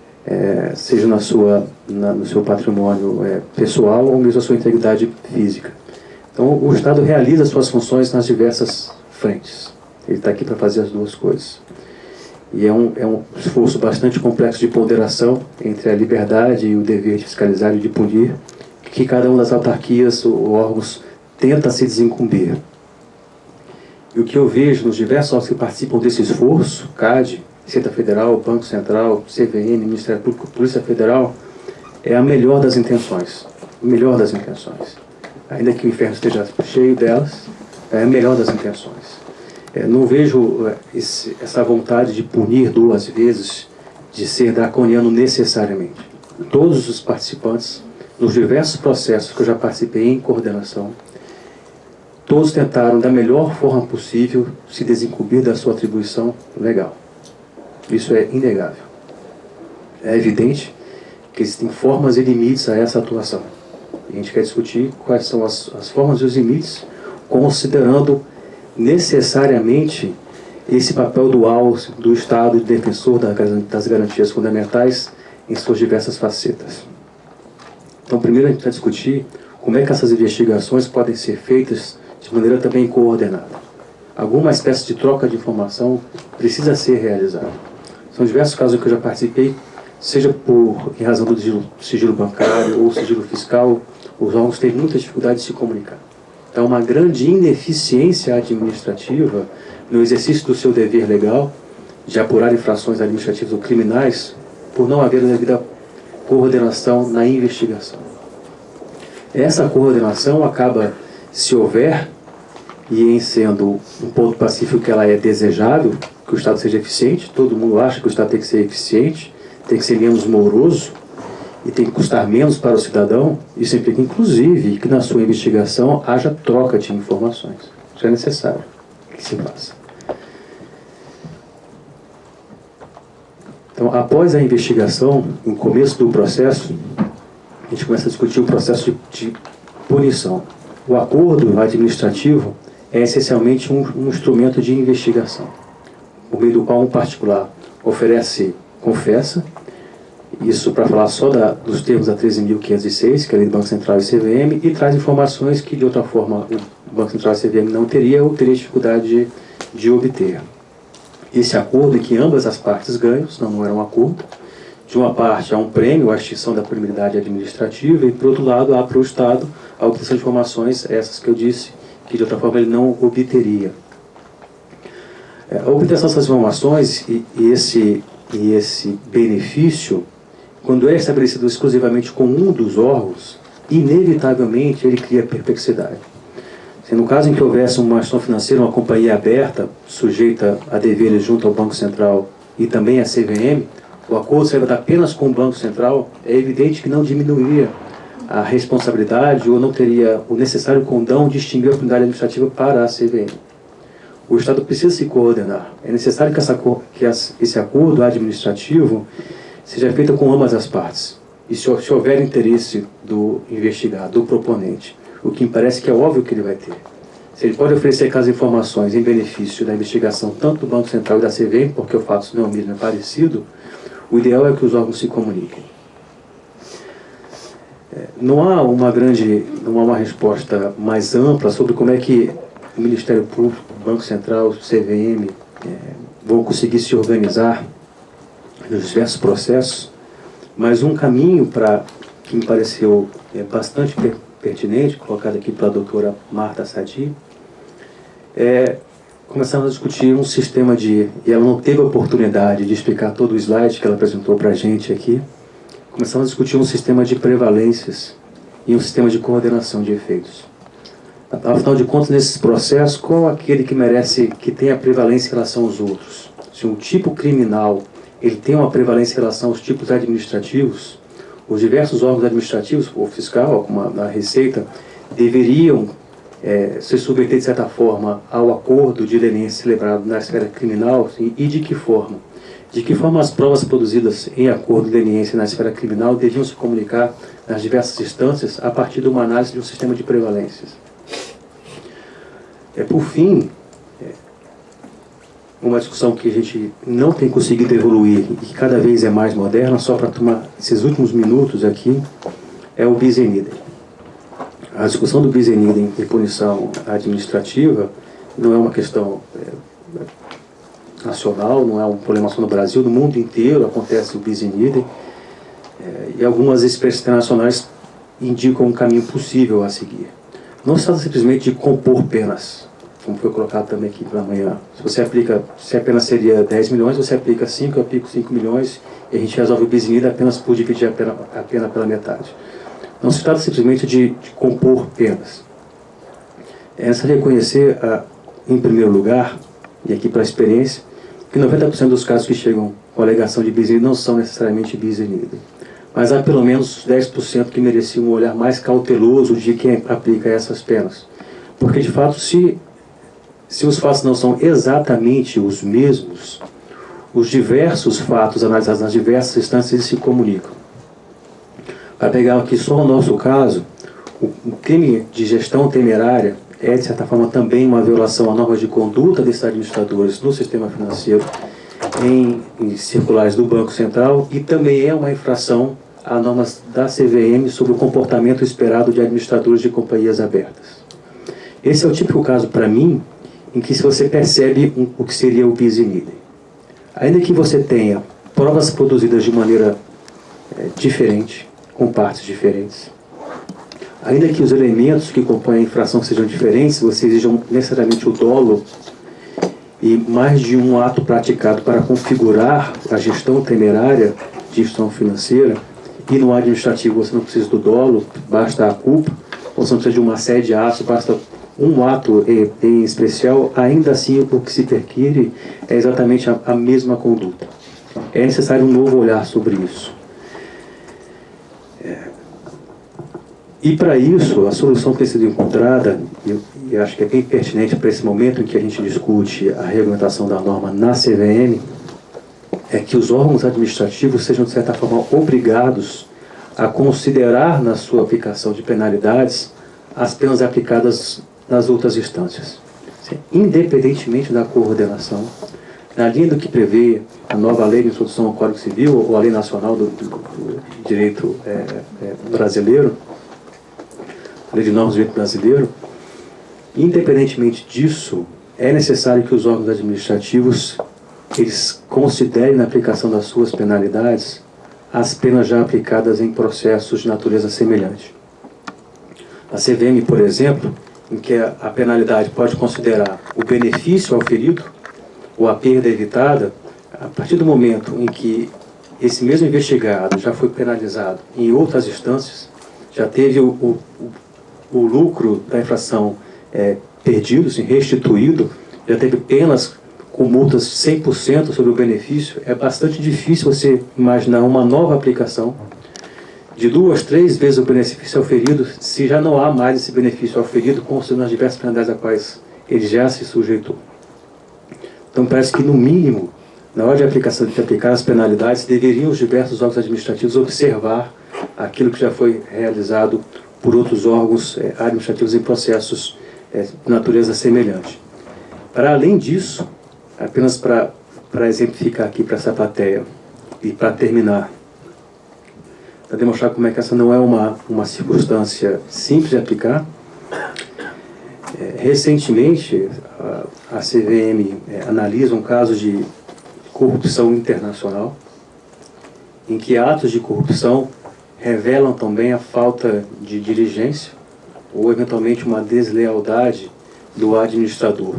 seja no seu patrimônio pessoal ou mesmo a sua integridade física. Então o Estado realiza suas funções nas diversas frentes. Ele está aqui para fazer as duas coisas. E é um esforço bastante complexo de ponderação entre a liberdade e o dever de fiscalizar e de punir, que cada uma das autarquias ou órgãos tenta se desincumbir. E o que eu vejo nos diversos órgãos que participam desse esforço, CAD, Receita Federal, Banco Central, CVM, Ministério Público, Polícia Federal, é a melhor das intenções. A melhor das intenções. Ainda que o inferno esteja cheio delas, é a melhor das intenções. Não vejo essa vontade de punir duas vezes, de ser draconiano necessariamente. Todos os participantes, nos diversos processos que eu já participei em coordenação, todos tentaram, da melhor forma possível, se desincumbir da sua atribuição legal. Isso é inegável. É evidente que existem formas e limites a essa atuação. E a gente quer discutir quais são as formas e os limites, considerando necessariamente esse papel dual do Estado de defensor das garantias fundamentais em suas diversas facetas. Então, primeiro a gente vai discutir como é que essas investigações podem ser feitas de maneira também coordenada. Alguma espécie de troca de informação precisa ser realizada. São diversos casos em que eu já participei, seja em razão do sigilo bancário ou sigilo fiscal, os órgãos têm muita dificuldade de se comunicar. Então, uma grande ineficiência administrativa no exercício do seu dever legal de apurar infrações administrativas ou criminais por não haver a devida coordenação na investigação. Essa coordenação acaba, se houver, e em sendo um ponto pacífico que ela é desejável, que o Estado seja eficiente, todo mundo acha que o Estado tem que ser eficiente, tem que ser menos moroso, e tem que custar menos para o cidadão, isso implica, inclusive, que na sua investigação haja troca de informações. Isso é necessário que se faça. Então, após a investigação, no começo do processo, a gente começa a discutir o processo de punição. O acordo administrativo é essencialmente um instrumento de investigação, por meio do qual um particular confessa, isso para falar só dos termos da 13.506, que é a lei do Banco Central e CVM, e traz informações que de outra forma o Banco Central e CVM não teria ou teria dificuldade de obter. Esse acordo em que ambas as partes ganham, senão não era um acordo. De uma parte há um prêmio, a extinção da punibilidade administrativa, e por outro lado há para o Estado a obtenção de informações, essas que eu disse, que de outra forma ele não obteria. A obtenção dessas informações e esse benefício, quando é estabelecido exclusivamente com um dos órgãos, inevitavelmente ele cria perplexidade. Se no caso em que houvesse uma instituição financeira, uma companhia aberta, sujeita a deveres junto ao Banco Central e também à CVM, o acordo se dar apenas com o Banco Central, é evidente que não diminuiria a responsabilidade ou não teria o necessário condão de extinguir a punibilidade administrativa para a CVM. O Estado precisa se coordenar. É necessário que esse acordo administrativo seja feito com ambas as partes. E se houver interesse do investigado, do proponente, o que me parece que é óbvio que ele vai ter. Se ele pode oferecer aquelas informações em benefício da investigação tanto do Banco Central e da CVM, porque o fato não é o mesmo, é parecido, O ideal é que os órgãos se comuniquem. Não há uma resposta mais ampla sobre como é que o Ministério Público, o Banco Central, o CVM vão conseguir se organizar nos diversos processos, mas um caminho que me pareceu bastante pertinente, colocado aqui pela doutora Marta Sadi, começamos a discutir um sistema e ela não teve a oportunidade de explicar todo o slide que ela apresentou para a gente aqui, começamos a discutir um sistema de prevalências e um sistema de coordenação de efeitos. Afinal de contas, nesses processos, qual aquele que tem a prevalência em relação aos outros? Se um tipo criminal ele tem uma prevalência em relação aos tipos administrativos, os diversos órgãos administrativos, o fiscal, como a Receita, deveriam se submeter, de certa forma, ao acordo de leniência celebrado na esfera criminal, e de que forma? De que forma as provas produzidas em acordo de leniência na esfera criminal deviam se comunicar nas diversas instâncias a partir de uma análise de um sistema de prevalências. Por fim, uma discussão que a gente não tem conseguido evoluir e que cada vez é mais moderna, só para tomar esses últimos minutos aqui, é o bis in idem. A discussão do bis in idem em punição administrativa não é uma questão nacional, não é um problema só no Brasil, no mundo inteiro acontece o bis in idem, e algumas experiências internacionais indicam um caminho possível a seguir. Não se trata simplesmente de compor penas, como foi colocado também aqui pela manhã. Se a pena seria 10 milhões, você aplica 5, eu aplico 5 milhões, e a gente resolve o bis in idem apenas por dividir a pena pela metade. Não se trata simplesmente de compor penas. É necessário reconhecer, em primeiro lugar, e aqui para a experiência, que 90% dos casos que chegam com alegação de bis in idem não são necessariamente bis in idem. Mas há pelo menos 10% que mereciam um olhar mais cauteloso de quem aplica essas penas. Porque, de fato, se os fatos não são exatamente os mesmos, os diversos fatos analisados nas diversas instâncias eles se comunicam. Para pegar aqui só o nosso caso, o crime de gestão temerária é, de certa forma, também uma violação a normas de conduta desses administradores no sistema financeiro, em circulares do Banco Central, e também é uma infração a normas da CVM sobre o comportamento esperado de administradores de companhias abertas. Esse é o típico caso, para mim, em que você percebe o que seria o bis in idem. Ainda que você tenha provas produzidas de maneira diferente, com partes diferentes, ainda que os elementos que compõem a infração sejam diferentes, você exijam necessariamente o dolo e mais de um ato praticado para configurar a gestão temerária de instituição financeira, e no administrativo você não precisa do dolo, basta a culpa, ou você não precisa de uma série de atos, basta um ato em especial, ainda assim o que se requer é exatamente a mesma conduta. É necessário um novo olhar sobre isso. E para isso, a solução que tem sido encontrada, e acho que é bem pertinente para esse momento em que a gente discute a regulamentação da norma na CVM, é que os órgãos administrativos sejam, de certa forma, obrigados a considerar na sua aplicação de penalidades as penas aplicadas nas outras instâncias, independentemente da coordenação, na linha do que prevê a nova lei de introdução ao Código Civil ou a lei nacional do direito brasileiro, a lei de normas do direito brasileiro. Independentemente disso, é necessário que os órgãos administrativos eles considerem na aplicação das suas penalidades as penas já aplicadas em processos de natureza semelhante. A CVM, por exemplo, em que a penalidade pode considerar o benefício auferido ou a perda evitada, a partir do momento em que esse mesmo investigado já foi penalizado em outras instâncias, já teve o lucro da infração perdido, assim, restituído, já teve penas com multas 100% sobre o benefício, é bastante difícil você imaginar uma nova aplicação de 2, 3 vezes o benefício auferido, se já não há mais esse benefício auferido, considerando as diversas penalidades a quais ele já se sujeitou. Então parece que, no mínimo, na hora de aplicar as penalidades, deveriam os diversos órgãos administrativos observar aquilo que já foi realizado por outros órgãos administrativos em processos de natureza semelhante. Para além disso, apenas para exemplificar aqui para essa plateia, E para terminar, para demonstrar como é que essa não é uma circunstância simples de aplicar, recentemente a CVM analisa um caso de corrupção internacional, em que atos de corrupção revelam também a falta de diligência ou eventualmente uma deslealdade do administrador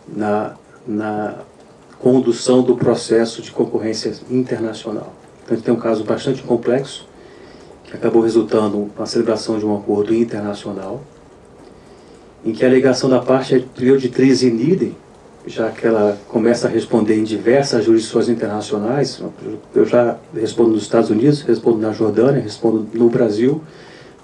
na condução do processo de concorrência internacional. Então, a gente tem um caso bastante complexo, que acabou resultando na celebração de um acordo internacional, em que a alegação da parte é de tris in idem, já que ela começa a responder em diversas jurisdições internacionais. Eu já respondo nos Estados Unidos, respondo na Jordânia, respondo no Brasil.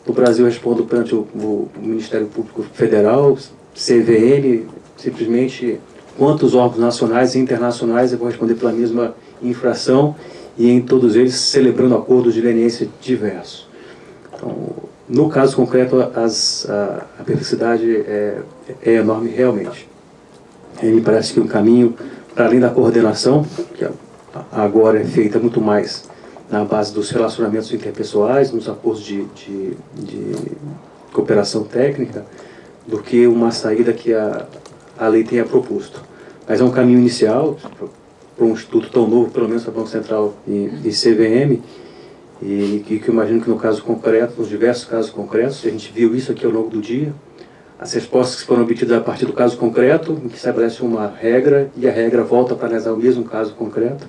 No Brasil, respondo perante o Ministério Público Federal, CVM, simplesmente quantos órgãos nacionais e internacionais eu vou responder pela mesma infração, e em todos eles celebrando acordos de leniência diversos. Então, no caso concreto, a perplexidade é enorme realmente. E me parece que um caminho, para além da coordenação, que agora é feita muito mais na base dos relacionamentos interpessoais, nos acordos de cooperação técnica, do que uma saída que a lei tenha proposto. Mas é um caminho inicial para um instituto tão novo, pelo menos para o Banco Central e CVM, e que eu imagino que no caso concreto, nos diversos casos concretos, a gente viu isso aqui ao longo do dia, as respostas que foram obtidas a partir do caso concreto, em que estabelece uma regra, e a regra volta para analisar o mesmo caso concreto,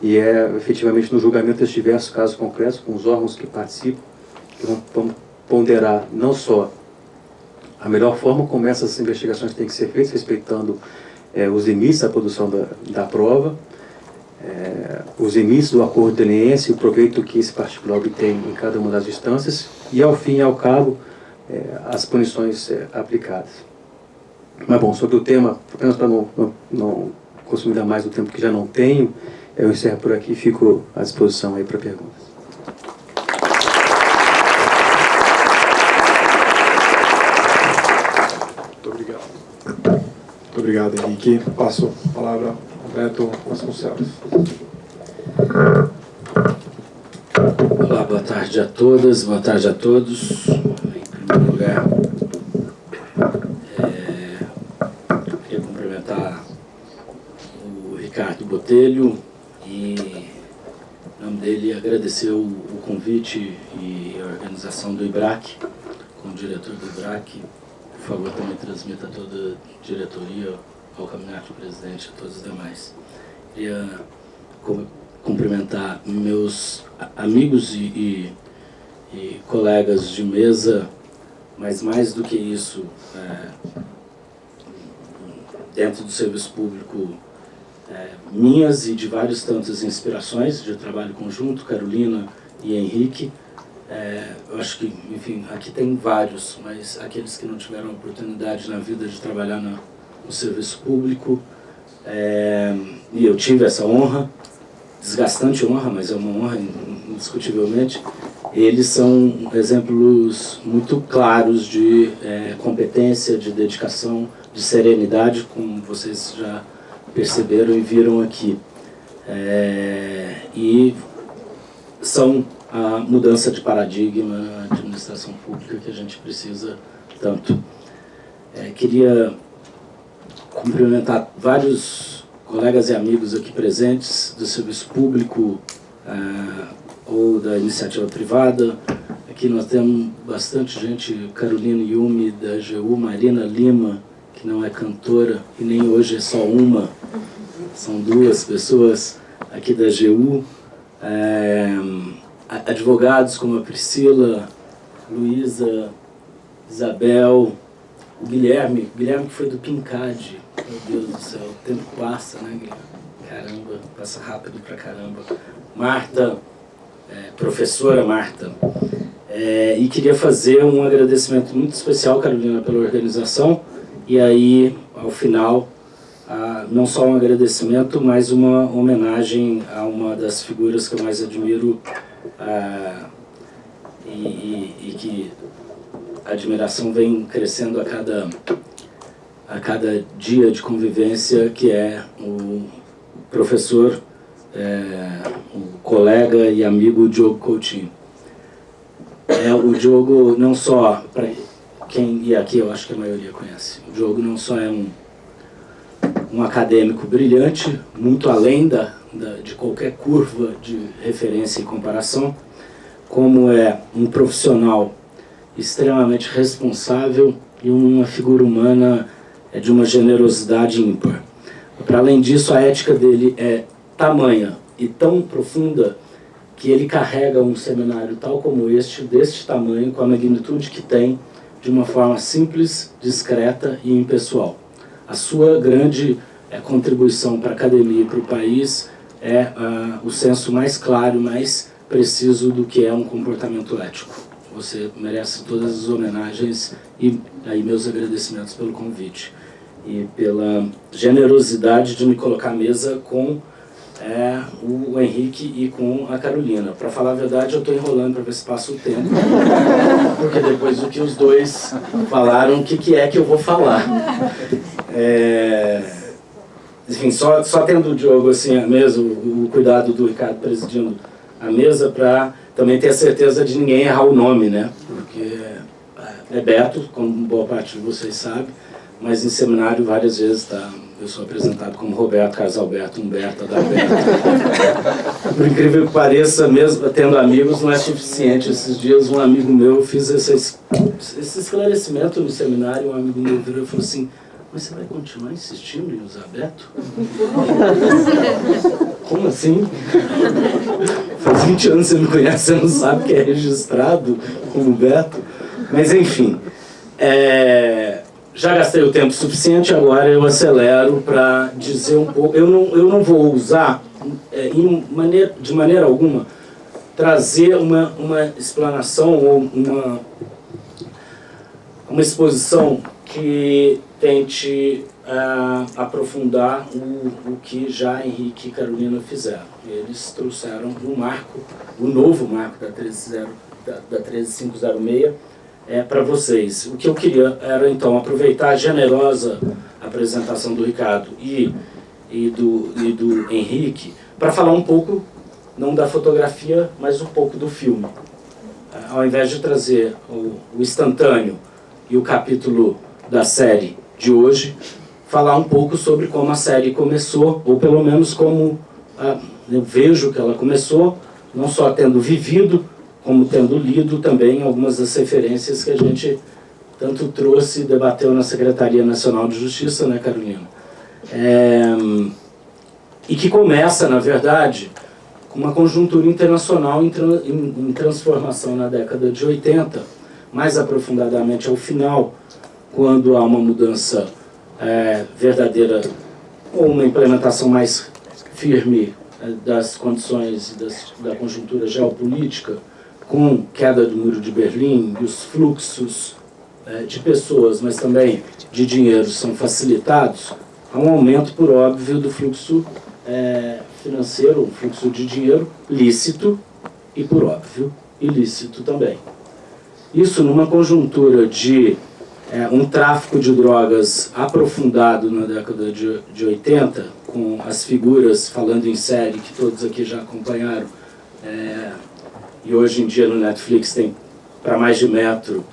e é efetivamente no julgamento desses diversos casos concretos, com os órgãos que participam, que vão ponderar não só a melhor forma como essas investigações têm que ser feitas, respeitando os limites da produção da prova, os limites do acordo de leniência, o proveito que esse particular obtém em cada uma das instâncias, e ao fim e ao cabo, as punições aplicadas. Mas bom, sobre o tema, apenas para não consumir mais o tempo que já não tenho, eu encerro por aqui e fico à disposição aí para perguntas. Muito obrigado. Muito obrigado, Henrique. Passo a palavra ao Beto Vasconcelos. Olá, boa tarde a todas, boa tarde a todos. Em primeiro lugar, queria cumprimentar o Ricardo Botelho e, em nome dele, agradecer o convite e a organização do IBRAC, como diretor do IBRAC. Por favor, também transmita a toda a diretoria, ao Caminhante, presidente e a todos os demais. Queria cumprimentar meus amigos e colegas de mesa, mas mais do que isso, dentro do serviço público, minhas e de várias tantas inspirações de trabalho conjunto, Carolina e Henrique. Eu acho que, enfim, aqui tem vários, mas aqueles que não tiveram a oportunidade na vida de trabalhar no serviço público, e eu tive essa honra, desgastante honra, mas é uma honra indiscutivelmente. Eles são exemplos muito claros de competência, de dedicação, de serenidade, como vocês já perceberam e viram aqui. E são a mudança de paradigma na administração pública que a gente precisa tanto. Queria cumprimentar vários colegas e amigos aqui presentes do serviço público ou da iniciativa privada. Aqui nós temos bastante gente, Carolina Yumi, da AGU, Marina Lima, que não é cantora, e nem hoje é só uma, são duas pessoas aqui da AGU. Advogados como a Priscila, Luísa, Isabel, o Guilherme que foi do PINCAD. Meu Deus do céu, o tempo passa, né, Guilherme? Caramba, passa rápido pra caramba. Marta, professora Marta. E queria fazer um agradecimento muito especial, Carolina, pela organização. E aí, ao final, não só um agradecimento, mas uma homenagem a uma das figuras que eu mais admiro e que a admiração vem crescendo a cada dia de convivência, que é o professor o colega e amigo Diogo Coutinho. O Diogo não só, para quem, e aqui eu acho que a maioria conhece, o Diogo não só é um acadêmico brilhante, muito além de qualquer curva de referência e comparação, como é um profissional extremamente responsável e uma figura humana de uma generosidade ímpar. Para além disso, a ética dele é tamanha e tão profunda que ele carrega um seminário tal como este, deste tamanho, com a magnitude que tem, de uma forma simples, discreta e impessoal. A sua grande contribuição para a academia e para o país é o senso mais claro, mais preciso do que é um comportamento ético. Você merece todas as homenagens e aí meus agradecimentos pelo convite e pela generosidade de me colocar à mesa com o Henrique e com a Carolina. Para falar a verdade, eu estou enrolando para ver se passa o tempo, porque depois do que os dois falaram, o que é que eu vou falar? Enfim, só tendo o Diogo assim, a mesa, o cuidado do Ricardo presidindo a mesa, para também ter a certeza de ninguém errar o nome, né? Porque é Beto, como boa parte de vocês sabe, mas em seminário várias vezes eu sou apresentado como Roberto, Carlos Alberto, Humberto, Adalberto. Por incrível que pareça, mesmo tendo amigos, não é suficiente. Esses dias um amigo meu fez esse esclarecimento no seminário, um amigo meu virou e falou assim: mas você vai continuar insistindo em usar Beto? Como assim? Faz 20 anos que você me conhece, você não sabe que é registrado como Beto? Mas enfim, já gastei o tempo suficiente, agora eu acelero para dizer um pouco. Eu não vou usar, de maneira alguma, trazer uma explanação ou uma exposição que tente aprofundar o que já Henrique e Carolina fizeram. Eles trouxeram o novo marco da 13506 para vocês. O que eu queria era, então, aproveitar a generosa apresentação do Ricardo e do Henrique para falar um pouco, não da fotografia, mas um pouco do filme. Ao invés de trazer o instantâneo e o capítulo da série de hoje, falar um pouco sobre como a série começou, ou pelo menos como eu vejo que ela começou, não só tendo vivido, como tendo lido também algumas das referências que a gente tanto trouxe e debateu na Secretaria Nacional de Justiça, né, Carolina? E que começa, na verdade, com uma conjuntura internacional em transformação na década de 80, mais aprofundadamente ao final, quando há uma mudança verdadeira ou uma implementação mais firme das condições da conjuntura geopolítica, com queda do Muro de Berlim e os fluxos de pessoas, mas também de dinheiro são facilitados, há um aumento, por óbvio, do fluxo financeiro, o fluxo de dinheiro lícito e, por óbvio, ilícito também. Isso numa conjuntura de um tráfico de drogas aprofundado na década de 80, com as figuras falando em série que todos aqui já acompanharam, e hoje em dia no Netflix tem para mais de metro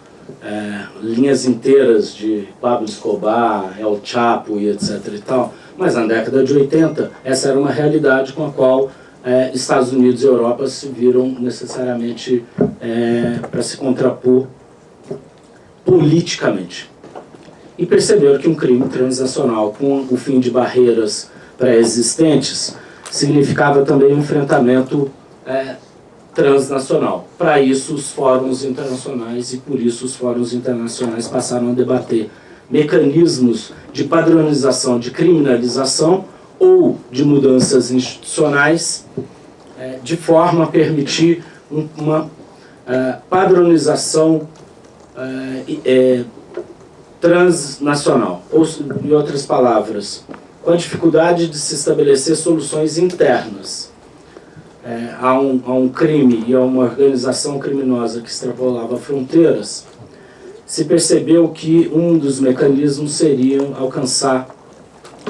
linhas inteiras de Pablo Escobar, El Chapo e etc. e tal, mas na década de 80 essa era uma realidade com a qual Estados Unidos e Europa se viram necessariamente para se contrapor politicamente. E perceberam que um crime transnacional com o fim de barreiras pré-existentes significava também um enfrentamento transnacional. Para isso, os fóruns internacionais, e por isso os fóruns internacionais passaram a debater mecanismos de padronização, de criminalização ou de mudanças institucionais, de forma a permitir uma padronização transnacional. Ou, em outras palavras, com a dificuldade de se estabelecer soluções internas a um crime e a uma organização criminosa que extrapolava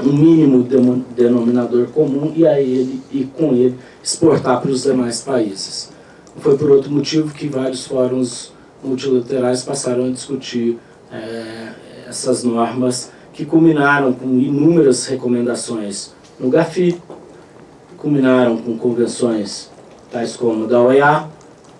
um mínimo denominador comum e com ele exportar para os demais países. Foi por outro motivo que vários fóruns multilaterais passaram a discutir essas normas, que culminaram com inúmeras recomendações no GAFI, culminaram com convenções tais como da OEA,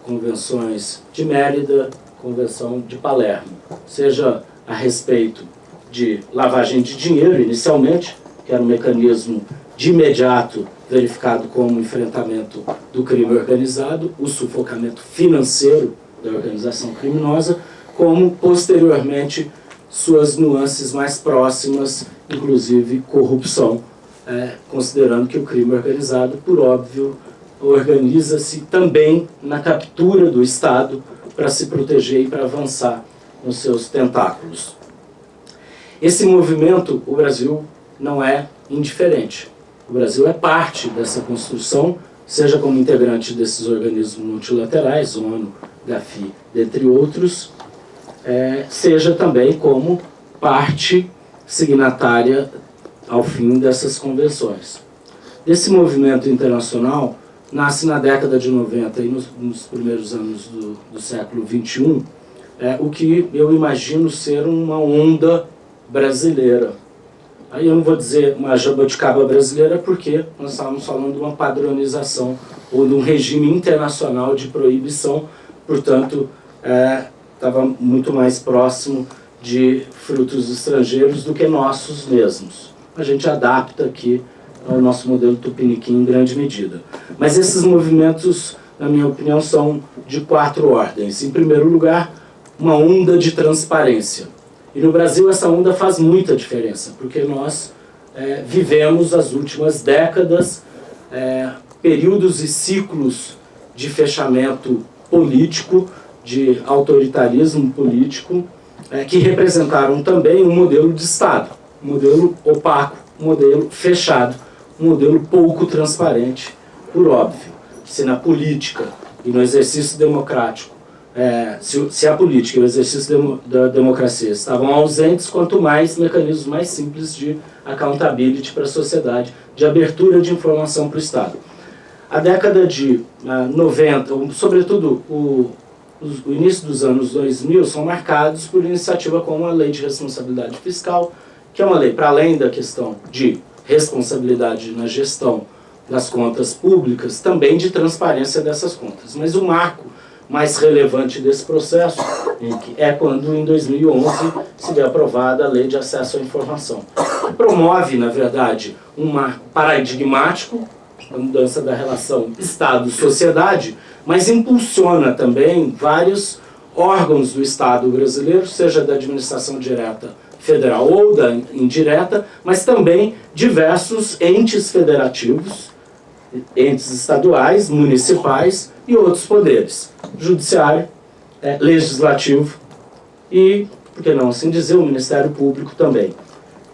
convenções de Mérida, convenção de Palermo, seja a respeito de lavagem de dinheiro, inicialmente, que era um mecanismo de imediato verificado como enfrentamento do crime organizado, o sufocamento financeiro da organização criminosa, como, posteriormente, suas nuances mais próximas, inclusive corrupção, considerando que o crime organizado, por óbvio, organiza-se também na captura do Estado para se proteger e para avançar nos seus tentáculos. Esse movimento, o Brasil não é indiferente. O Brasil é parte dessa construção, seja como integrante desses organismos multilaterais, ONU, GAFI, dentre outros, seja também como parte signatária ao fim dessas convenções. Esse movimento internacional nasce na década de 90 e nos primeiros anos do século XXI, o que eu imagino ser uma onda brasileira. Aí eu não vou dizer uma jabuticaba brasileira porque nós estávamos falando de uma padronização ou de um regime internacional de proibição, portanto, estava muito mais próximo de frutos estrangeiros do que nossos mesmos. A gente adapta aqui ao nosso modelo tupiniquim em grande medida. Mas esses movimentos, na minha opinião, são de 4 ordens. Em primeiro lugar, uma onda de transparência. E no Brasil essa onda faz muita diferença, porque nós vivemos as últimas décadas períodos e ciclos de fechamento político, de autoritarismo político, que representaram também um modelo de Estado, um modelo opaco, um modelo fechado, um modelo pouco transparente, por óbvio. Se na política e no exercício democrático, se a política e o exercício da democracia estavam ausentes, quanto mais mecanismos mais simples de accountability para a sociedade, de abertura de informação para o Estado. A década de 90, sobretudo o início dos anos 2000, são marcados por iniciativa como a Lei de Responsabilidade Fiscal, que é uma lei, para além da questão de responsabilidade na gestão das contas públicas, também de transparência dessas contas. Mas o marco mais relevante desse processo é quando, em 2011, se vê aprovada a Lei de Acesso à Informação, que promove, na verdade, um marco paradigmático, a mudança da relação Estado-sociedade, mas impulsiona também vários órgãos do Estado brasileiro, seja da administração direta federal ou da indireta, mas também diversos entes federativos, entes estaduais, municipais e outros poderes, judiciário, legislativo e, por que não assim dizer, o Ministério Público também,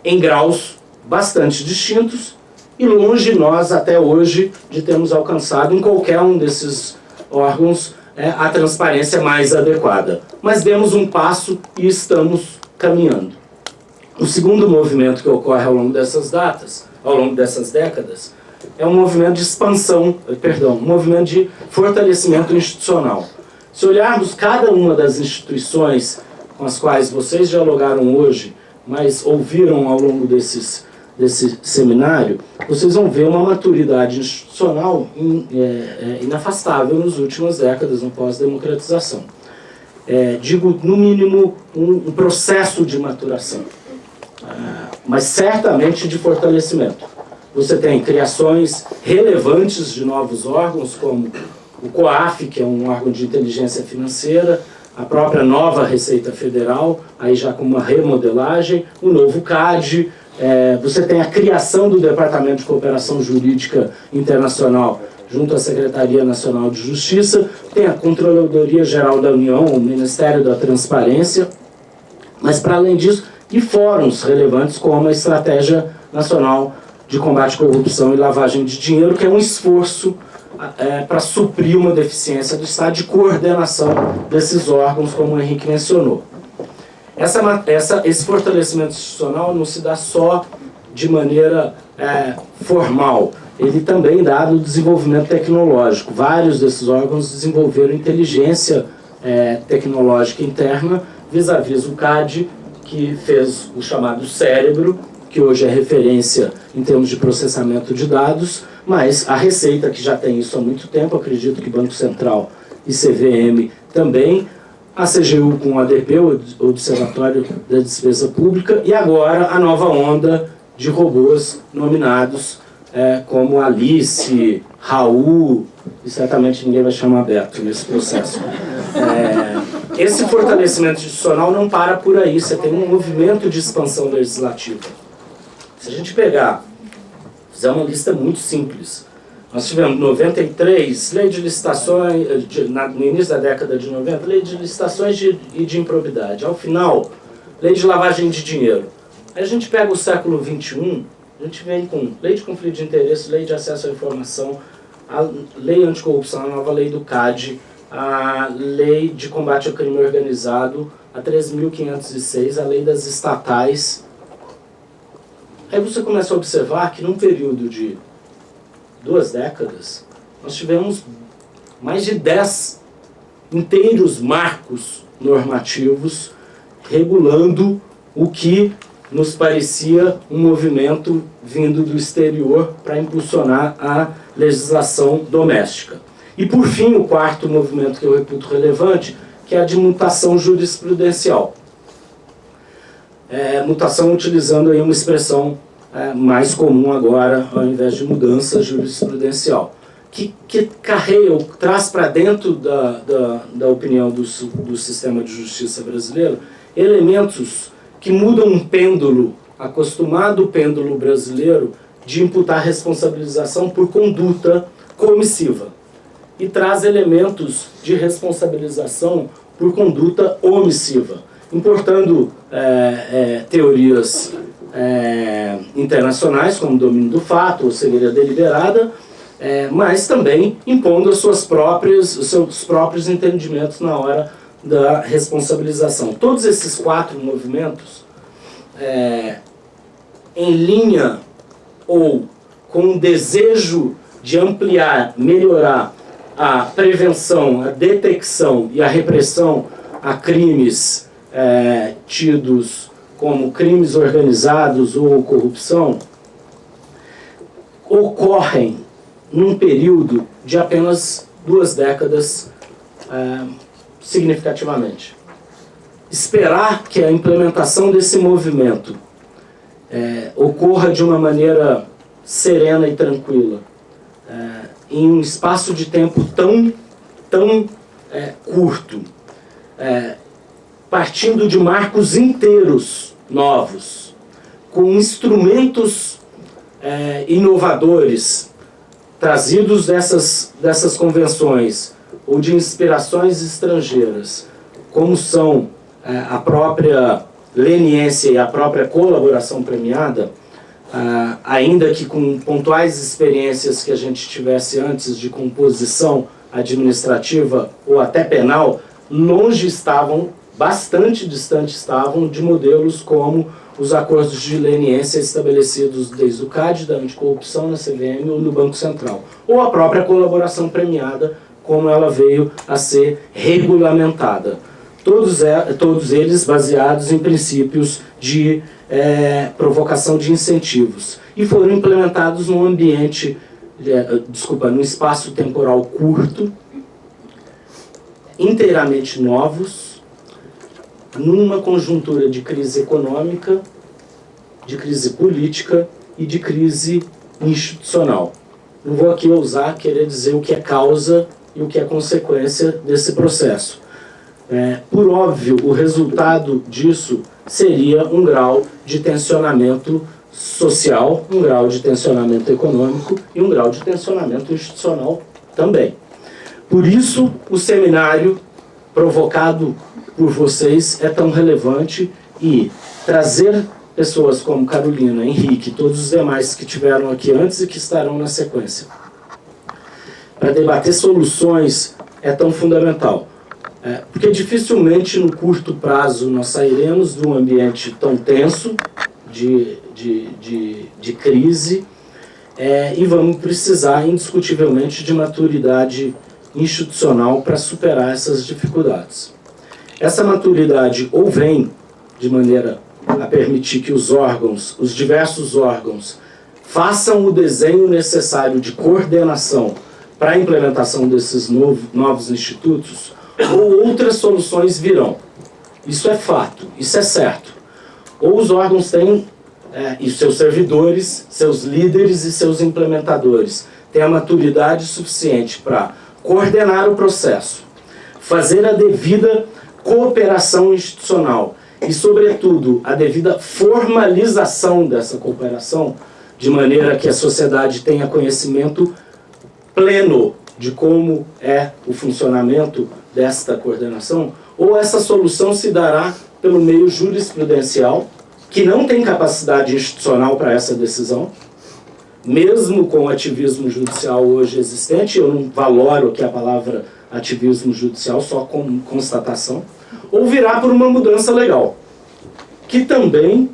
em graus bastante distintos e longe nós, até hoje, de termos alcançado em qualquer um desses órgãos a transparência mais adequada. Mas demos um passo e estamos caminhando. O segundo movimento que ocorre ao longo dessas décadas, é um movimento de expansão, um movimento de fortalecimento institucional. Se olharmos cada uma das instituições com as quais vocês dialogaram hoje, mas ouviram ao longo desse seminário, vocês vão ver uma maturidade institucional inafastável nas últimas décadas, no pós-democratização. Digo, no mínimo, um processo de maturação, mas certamente de fortalecimento. Você tem criações relevantes de novos órgãos, como o COAF, que é um órgão de inteligência financeira, a própria nova Receita Federal, aí já com uma remodelagem, o novo CAD, você tem a criação do Departamento de Cooperação Jurídica Internacional junto à Secretaria Nacional de Justiça, tem a Controladoria Geral da União, o Ministério da Transparência, mas para além disso, e fóruns relevantes como a Estratégia Nacional de Combate à Corrupção e Lavagem de Dinheiro, que é um esforço para suprir uma deficiência do Estado de coordenação desses órgãos, como o Henrique mencionou. Esse fortalecimento institucional não se dá só de maneira formal. Ele também dá no desenvolvimento tecnológico. Vários desses órgãos desenvolveram inteligência tecnológica interna vis-à-vis o CAD, que fez o chamado cérebro, que hoje é referência em termos de processamento de dados, mas a Receita, que já tem isso há muito tempo, acredito que Banco Central e CVM também, a CGU com o ADP, o Observatório da Despesa Pública, e agora a nova onda de robôs nominados como Alice, Raul, e certamente ninguém vai chamar Beto nesse processo. Esse fortalecimento institucional não para por aí, você tem um movimento de expansão legislativa. Se a gente fizer uma lista muito simples, nós tivemos 93, lei de licitações, no início da década de 90, lei de licitações e de improbidade. Ao final, lei de lavagem de dinheiro. Aí a gente pega o século XXI, a gente vem com lei de conflito de interesse, lei de acesso à informação, a lei anticorrupção, a nova lei do CAD, a lei de combate ao crime organizado, a 13.506, a lei das estatais. Aí você começa a observar que num período de 2 décadas, nós tivemos mais de 10 inteiros marcos normativos regulando o que nos parecia um movimento vindo do exterior para impulsionar a legislação doméstica. E, por fim, o quarto movimento que eu reputo relevante, que é a de mutação jurisprudencial. Mutação utilizando aí uma expressão mais comum agora, ao invés de mudança jurisprudencial, que carrega, traz para dentro da opinião do sistema de justiça brasileiro elementos que mudam um pêndulo, acostumado o pêndulo brasileiro, de imputar responsabilização por conduta comissiva, e traz elementos de responsabilização por conduta omissiva, importando teorias internacionais, como domínio do fato, ou cegueira deliberada, mas também impondo os seus próprios entendimentos na hora da responsabilização. Todos esses 4 movimentos, em linha ou com um desejo de ampliar, melhorar a prevenção, a detecção e a repressão a crimes tidos como crimes organizados ou corrupção, ocorrem num período de apenas 2 décadas significativamente. Esperar que a implementação desse movimento ocorra de uma maneira serena e tranquila, em um espaço de tempo tão curto, partindo de marcos inteiros novos, com instrumentos inovadores, trazidos dessas convenções, ou de inspirações estrangeiras, como são a própria leniência e a própria colaboração premiada, ainda que com pontuais experiências que a gente tivesse antes de composição administrativa ou até penal, bastante distante estavam de modelos como os acordos de leniência estabelecidos desde o CAD, da anticorrupção, na CVM ou no Banco Central, ou a própria colaboração premiada, como ela veio a ser regulamentada. Todos eles baseados em princípios de provocação de incentivos. E foram implementados num ambiente, num espaço temporal curto, inteiramente novos, numa conjuntura de crise econômica, de crise política e de crise institucional. Não vou aqui ousar querer dizer o que é causa e o que é consequência desse processo. Por óbvio, o resultado disso seria um grau de tensionamento social, um grau de tensionamento econômico e um grau de tensionamento institucional também. Por isso, o seminário provocado por vocês é tão relevante, e trazer pessoas como Carolina, Henrique e todos os demais que estiveram aqui antes e que estarão na sequência, para debater soluções, é tão fundamental. Porque dificilmente no curto prazo nós sairemos de um ambiente tão tenso, de de crise, e vamos precisar, indiscutivelmente, de maturidade institucional para superar essas dificuldades. Essa maturidade ou vem de maneira a permitir que os órgãos, os diversos órgãos, façam o desenho necessário de coordenação para a implementação desses novos institutos, ou outras soluções virão. Isso é fato, isso é certo. Ou os órgãos têm, e seus servidores, seus líderes e seus implementadores, têm a maturidade suficiente para coordenar o processo, fazer a devida cooperação institucional e, sobretudo, a devida formalização dessa cooperação, de maneira que a sociedade tenha conhecimento pleno de como é o funcionamento desta coordenação, ou essa solução se dará pelo meio jurisprudencial, que não tem capacidade institucional para essa decisão, mesmo com o ativismo judicial hoje existente. Eu não valoro aqui a palavra ativismo judicial, só como constatação, ou virá por uma mudança legal, que também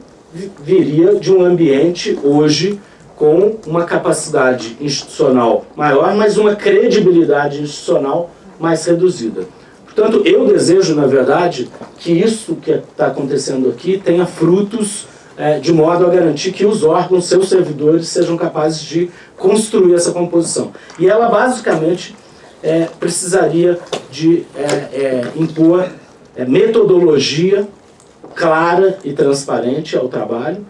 viria de um ambiente hoje com uma capacidade institucional maior, mas uma credibilidade institucional mais reduzida. Portanto, eu desejo, na verdade, que isso que está acontecendo aqui tenha frutos de modo a garantir que os órgãos, seus servidores, sejam capazes de construir essa composição. E ela, basicamente, precisaria de impor metodologia clara e transparente ao trabalho,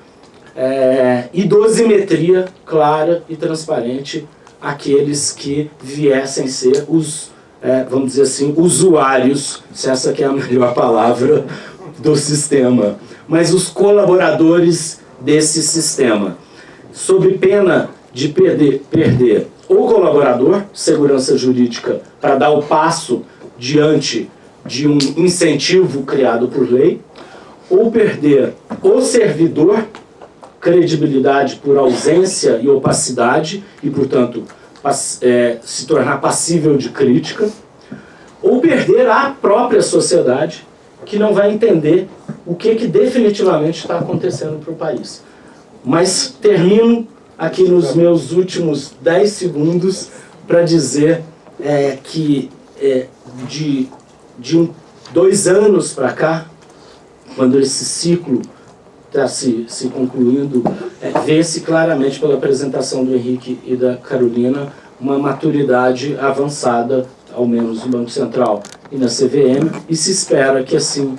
e dosimetria clara e transparente àqueles que viessem ser os, vamos dizer assim, usuários, se essa que é a melhor palavra, do sistema, mas os colaboradores desse sistema, sob pena de perder o colaborador, segurança jurídica, para dar o passo diante de um incentivo criado por lei, ou perder o servidor, credibilidade por ausência e opacidade, e, portanto, se tornar passível de crítica, ou perder a própria sociedade, que não vai entender o que definitivamente está acontecendo para o país. Mas termino aqui nos meus últimos 10 segundos para dizer que de 2 anos para cá, quando esse ciclo está se concluindo, vê-se claramente pela apresentação do Henrique e da Carolina uma maturidade avançada, ao menos no Banco Central e na CVM, e se espera que assim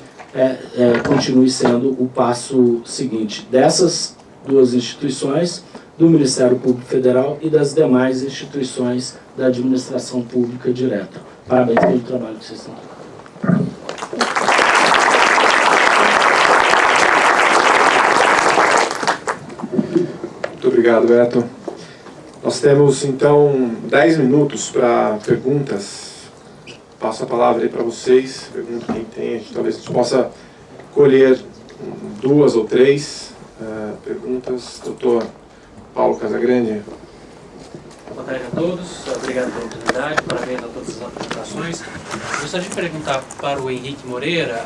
continue sendo o passo seguinte dessas 2 instituições, do Ministério Público Federal e das demais instituições da administração pública direta. Parabéns pelo trabalho que vocês estão fazendo. Muito obrigado, Beto. Nós temos, então, 10 minutos para perguntas. Passo a palavra aí para vocês. Pergunto quem tem. Talvez a gente possa colher 2 ou 3 perguntas. Doutor Paulo Casagrande. Boa tarde a todos. Obrigado pela oportunidade. Parabéns a todas as apresentações. Gostaria de perguntar para o Henrique Moreira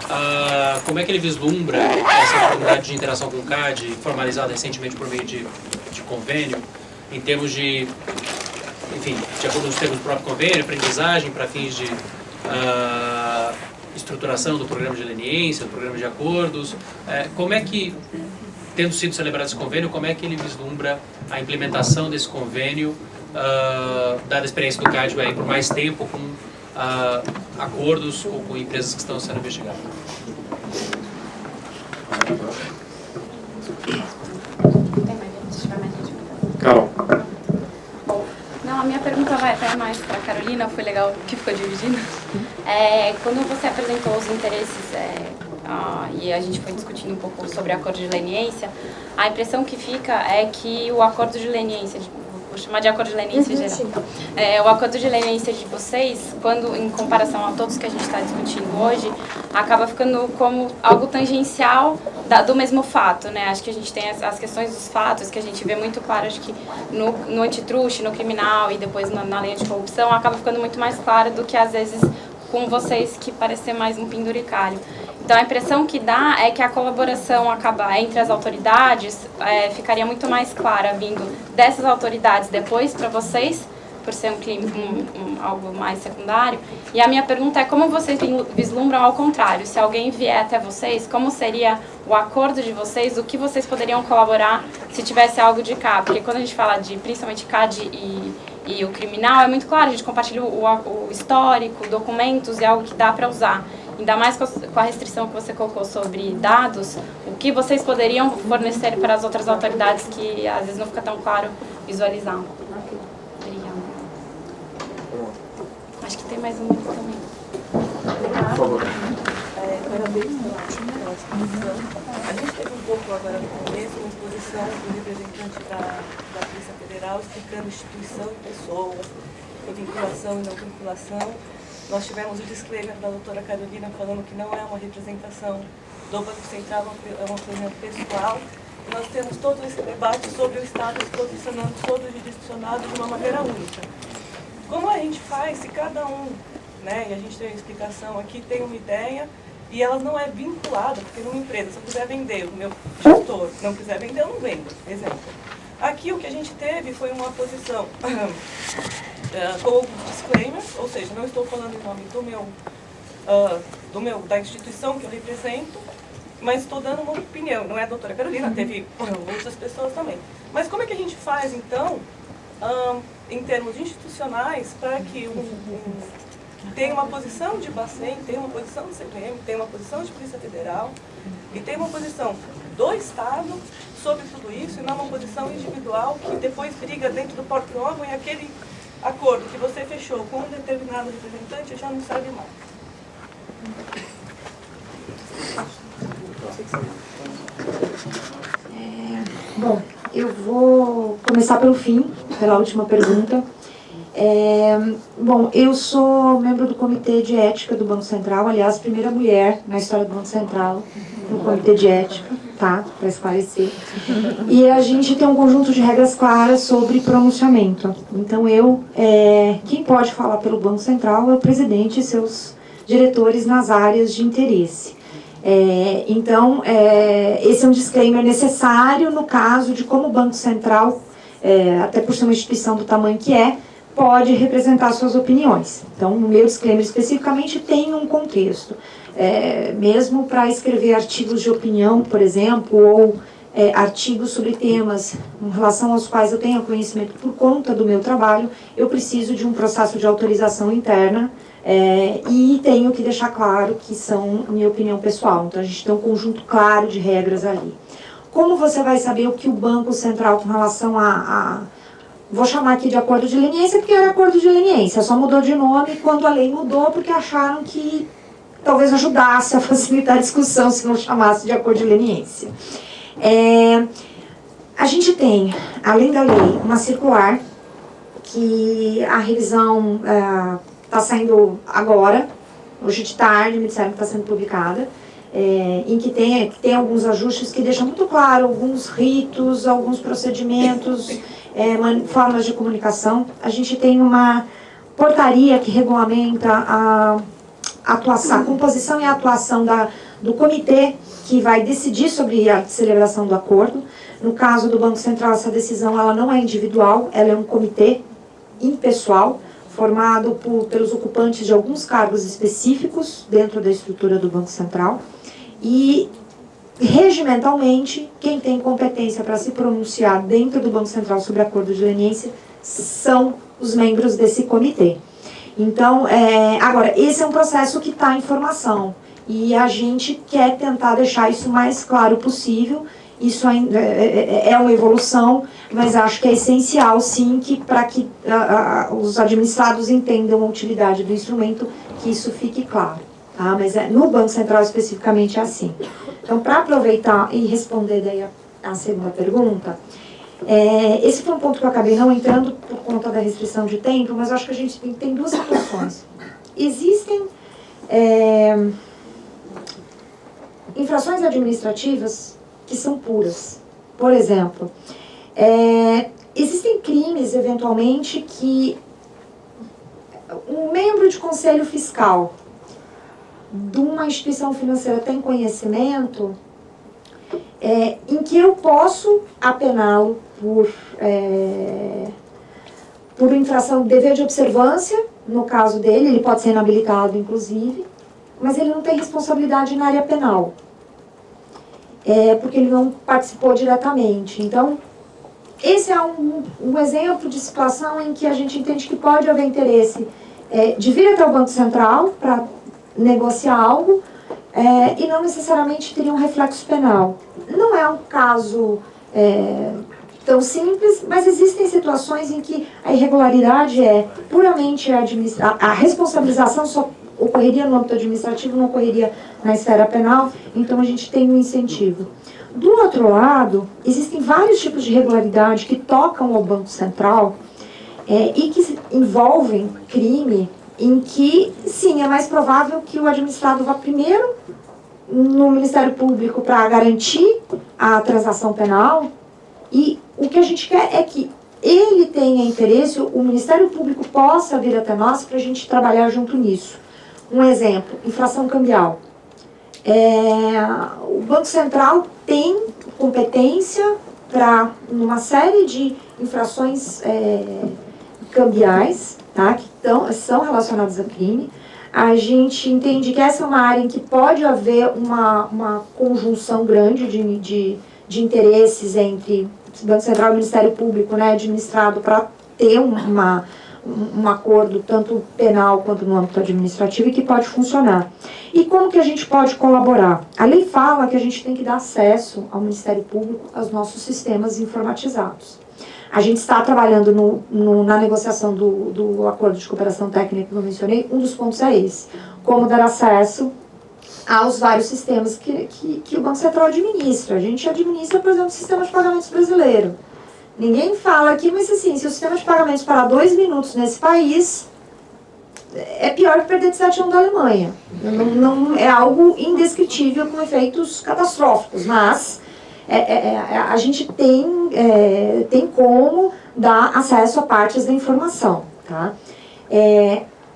como é que ele vislumbra essa oportunidade de interação com o CAD, formalizada recentemente por meio de convênio, em termos de, enfim, de acordo com os termos do próprio convênio, aprendizagem para fins de estruturação do programa de leniência, do programa de acordos. Como é que, tendo sido celebrado esse convênio, como é que ele vislumbra a implementação desse convênio, dada a experiência do CAD aí por mais tempo com acordos ou com empresas que estão sendo investigadas? Carol. Não, a minha pergunta vai até mais para a Carolina, foi legal que ficou dividindo. Quando você apresentou os interesses e a gente foi discutindo um pouco sobre o acordo de leniência, a impressão que fica é que o acordo de leniência, vou chamar de acordo de leniência geral, o acordo de leniência de vocês, quando em comparação a todos que a gente está discutindo hoje, acaba ficando como algo tangencial do mesmo fato, né? Acho que a gente tem as questões dos fatos, que a gente vê muito claro, acho que no antitruste, no criminal e depois na lei anticorrupção, acaba ficando muito mais claro do que às vezes com vocês, que parece ser mais um penduricalho. Então a impressão que dá é que a colaboração entre as autoridades ficaria muito mais clara vindo dessas autoridades depois para vocês, por ser algo mais secundário. E a minha pergunta é como vocês vislumbram ao contrário, se alguém vier até vocês, como seria o acordo de vocês, o que vocês poderiam colaborar se tivesse algo de cá? Porque quando a gente fala de principalmente CAD e o criminal, é muito claro, a gente compartilha o histórico, documentos, é algo que dá para usar. Ainda mais com a restrição que você colocou sobre dados, o que vocês poderiam fornecer para as outras autoridades que às vezes não fica tão claro visualizar. Obrigada. Acho que tem mais um minuto também. Por favor. Parabéns pela exposição. A gente teve um pouco agora no começo uma exposição do representante da Polícia Federal explicando instituição e pessoa, em vinculação e não vinculação. Nós tivemos o disclaimer da doutora Carolina falando que não é uma representação do Banco Central, é uma coisa pessoal. E nós temos todo esse debate sobre o Estado se posicionando sobre o jurisdicionado de uma maneira única. Como a gente faz se cada um, né, e a gente tem uma explicação aqui, tem uma ideia e ela não é vinculada, porque numa empresa, se eu quiser vender, o meu gestor não quiser vender, eu não vendo, exemplo. Aqui o que a gente teve foi uma posição com disclaimer, ou seja, não estou falando em nome da instituição que eu represento, mas estou dando uma opinião, não é a doutora Carolina, teve outras pessoas também. Mas como é que a gente faz, então, em termos institucionais, para que tenha uma posição de Bacen, tenha uma posição do CPM, tenha uma posição de Polícia Federal e tenha uma posição do Estado sobre tudo isso, e não uma posição individual que depois briga dentro do próprio órgão e aquele acordo que você fechou com um determinado representante já não serve mais. Bom, eu vou começar pelo fim, pela última pergunta. Bom, eu sou membro do Comitê de Ética do Banco Central, aliás, primeira mulher na história do Banco Central no Comitê de Ética, tá? Para esclarecer. E a gente tem um conjunto de regras claras sobre pronunciamento. Então, quem pode falar pelo Banco Central é o presidente e seus diretores nas áreas de interesse. Então, esse é um disclaimer necessário no caso de como o Banco Central, até por ser uma instituição do tamanho que pode representar suas opiniões. Então, no meu disclaimer especificamente tem um contexto. Mesmo para escrever artigos de opinião, por exemplo, ou artigos sobre temas em relação aos quais eu tenho conhecimento por conta do meu trabalho, eu preciso de um processo de autorização interna e tenho que deixar claro que são minha opinião pessoal. Então, a gente tem um conjunto claro de regras ali. Como você vai saber o que o Banco Central com relação vou chamar aqui de acordo de leniência, porque era acordo de leniência, só mudou de nome quando a lei mudou, porque acharam que talvez ajudasse a facilitar a discussão se não chamasse de acordo de leniência. A gente tem, além da lei, uma circular, que a revisão está saindo agora, hoje de tarde, me disseram que está sendo publicada, em que tem alguns ajustes que deixam muito claro alguns ritos, alguns procedimentos, formas de comunicação. A gente tem uma portaria que regulamenta a composição e a atuação do comitê que vai decidir sobre a celebração do acordo. No caso do Banco Central, essa decisão ela não é individual, ela é um comitê impessoal, formado pelos ocupantes de alguns cargos específicos dentro da estrutura do Banco Central. E, regimentalmente, quem tem competência para se pronunciar dentro do Banco Central sobre acordo de leniência são os membros desse comitê. Então, agora, esse é um processo que está em formação e a gente quer tentar deixar isso o mais claro possível. Isso ainda é uma evolução, mas acho que é essencial, sim, para que os administrados entendam a utilidade do instrumento, que isso fique claro. Tá? Mas no Banco Central especificamente é assim. Então, para aproveitar e responder daí a segunda pergunta, esse foi um ponto que eu acabei não entrando por conta da restrição de tempo, mas eu acho que a gente tem duas situações. Existem infrações administrativas que são puras. Por exemplo, existem crimes, eventualmente, que um membro de conselho fiscal de uma instituição financeira tem conhecimento, em que eu posso apená-lo por infração de dever de observância, no caso dele, ele pode ser inabilitado, inclusive, mas ele não tem responsabilidade na área penal, porque ele não participou diretamente. Então, esse é um exemplo de situação em que a gente entende que pode haver interesse de vir até o Banco Central para negociar algo, e não necessariamente teria um reflexo penal. Não é um caso tão simples, mas existem situações em que a irregularidade é puramente a responsabilização só ocorreria no âmbito administrativo, não ocorreria na esfera penal, então a gente tem um incentivo. Do outro lado, existem vários tipos de irregularidade que tocam ao Banco Central e que envolvem crime, em que, sim, é mais provável que o administrado vá primeiro no Ministério Público para garantir a transação penal, e o que a gente quer é que ele tenha interesse, o Ministério Público possa vir até nós para a gente trabalhar junto nisso. Um exemplo, infração cambial. O Banco Central tem competência para uma série de infrações cambiais, tá, que são relacionadas a crime. A gente entende que essa é uma área em que pode haver uma conjunção grande de interesses entre o Banco Central e o Ministério Público, né, administrado para ter um acordo tanto penal quanto no âmbito administrativo, e que pode funcionar. E como que a gente pode colaborar? A lei fala que a gente tem que dar acesso ao Ministério Público aos nossos sistemas informatizados. A gente está trabalhando na negociação do acordo de cooperação técnica que eu mencionei. Um dos pontos é esse: como dar acesso aos vários sistemas que o Banco Central administra. A gente administra, por exemplo, o sistema de pagamentos brasileiro. Ninguém fala aqui, mas assim, se o sistema de pagamentos parar 2 minutos nesse país, é pior que perder de 7-1 da Alemanha. Não, é algo indescritível, com efeitos catastróficos, mas a gente tem como dar acesso a partes da informação. Tá?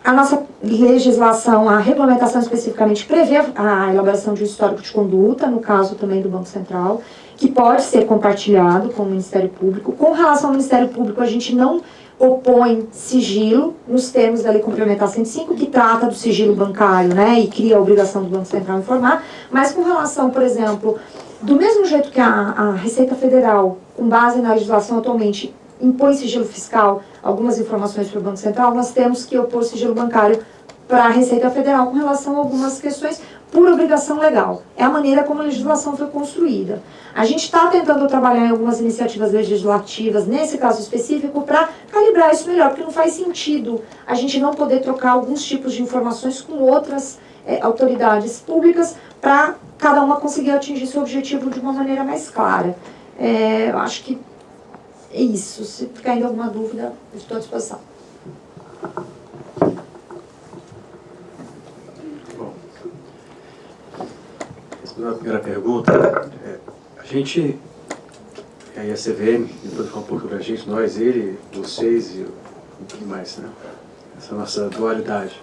A nossa legislação, a regulamentação especificamente, prevê a elaboração de um histórico de conduta, no caso também do Banco Central, que pode ser compartilhado com o Ministério Público. Com relação ao Ministério Público, a gente não opõe sigilo nos termos da Lei Complementar 105, que trata do sigilo bancário, né, e cria a obrigação do Banco Central informar, mas com relação, por exemplo, do mesmo jeito que a Receita Federal, com base na legislação atualmente, impõe sigilo fiscal, algumas informações para o Banco Central, nós temos que opor sigilo bancário para a Receita Federal com relação a algumas questões por obrigação legal. É a maneira como a legislação foi construída. A gente está tentando trabalhar em algumas iniciativas legislativas, nesse caso específico, para calibrar isso melhor, porque não faz sentido a gente não poder trocar alguns tipos de informações com outras autoridades públicas para cada uma conseguir atingir seu objetivo de uma maneira mais clara. Eu acho que é isso. Se ficar ainda alguma dúvida, eu estou à disposição. Bom, respondendo a primeira pergunta, a gente, a CVM, depois falar um pouco sobre a gente, nós, ele, vocês e o que mais, né? Essa nossa dualidade.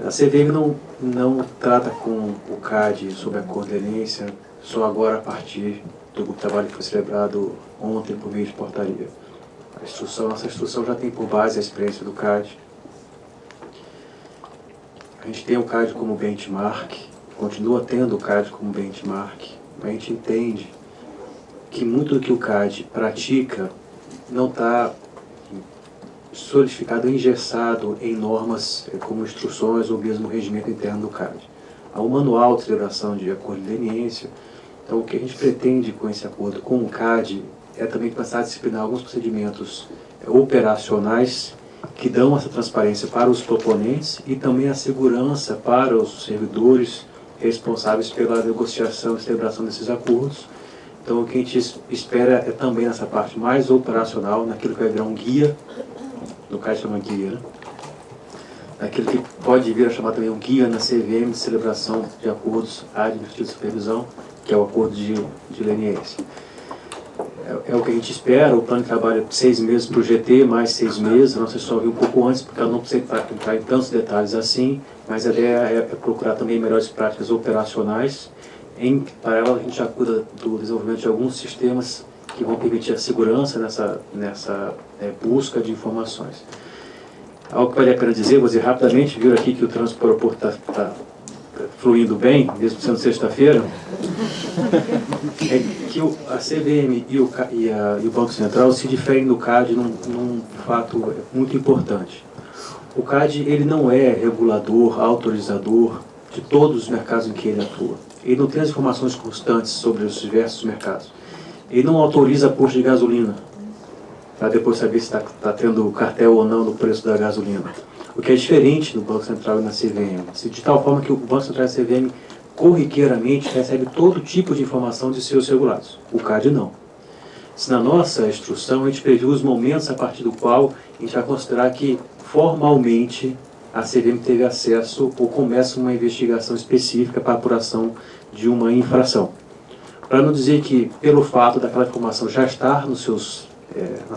A CVM não trata com o CAD sobre a coordenância só agora a partir do trabalho que foi celebrado ontem por meio de portaria. Nossa instrução já tem por base a experiência do CAD. A gente tem o CAD como benchmark, continua tendo o CAD como benchmark, mas a gente entende que muito do que o CAD pratica não está solidificado, engessado em normas como instruções ou mesmo regimento interno do CAD. Há um manual de celebração de acordo de leniência. Então, o que a gente pretende com esse acordo com o CAD é também passar a disciplinar alguns procedimentos operacionais que dão essa transparência para os proponentes e também a segurança para os servidores responsáveis pela negociação e celebração desses acordos. Então, o que a gente espera é também nessa parte mais operacional, naquilo que vai virar um guia, no CAD chama guia, né? Aquilo que pode vir a chamar também um guia na CVM de celebração de acordos administrativos de supervisão, que é o acordo de leniência. é o que a gente espera. O plano de trabalho é 6 meses para o GT, mais 6 meses. A nossa só viu um pouco antes, porque ela não precisa entrar em tantos detalhes assim, mas a ideia é procurar também melhores práticas operacionais. Em paralelo, a gente já cuida do desenvolvimento de alguns sistemas que vão permitir a segurança nessa busca de informações. Algo que vale a pena dizer, vou dizer rapidamente, viram aqui que o trânsito para o aeroporto está fluindo bem, mesmo sendo sexta-feira, é que a CVM e o Banco Central se diferem do CAD num fato muito importante. O CAD ele não é regulador, autorizador de todos os mercados em que ele atua. Ele não tem as informações constantes sobre os diversos mercados. Ele não autoriza posto de gasolina, para depois saber se está tendo cartel ou não no preço da gasolina. O que é diferente no Banco Central e na CVM. De tal forma que o Banco Central e a CVM corriqueiramente recebe todo tipo de informação de seus regulados. O CAD não. Se na nossa instrução a gente previu os momentos a partir do qual a gente vai considerar que formalmente a CVM teve acesso ou começa uma investigação específica para a apuração de uma infração. Para não dizer que, pelo fato daquela informação já estar nos seus, na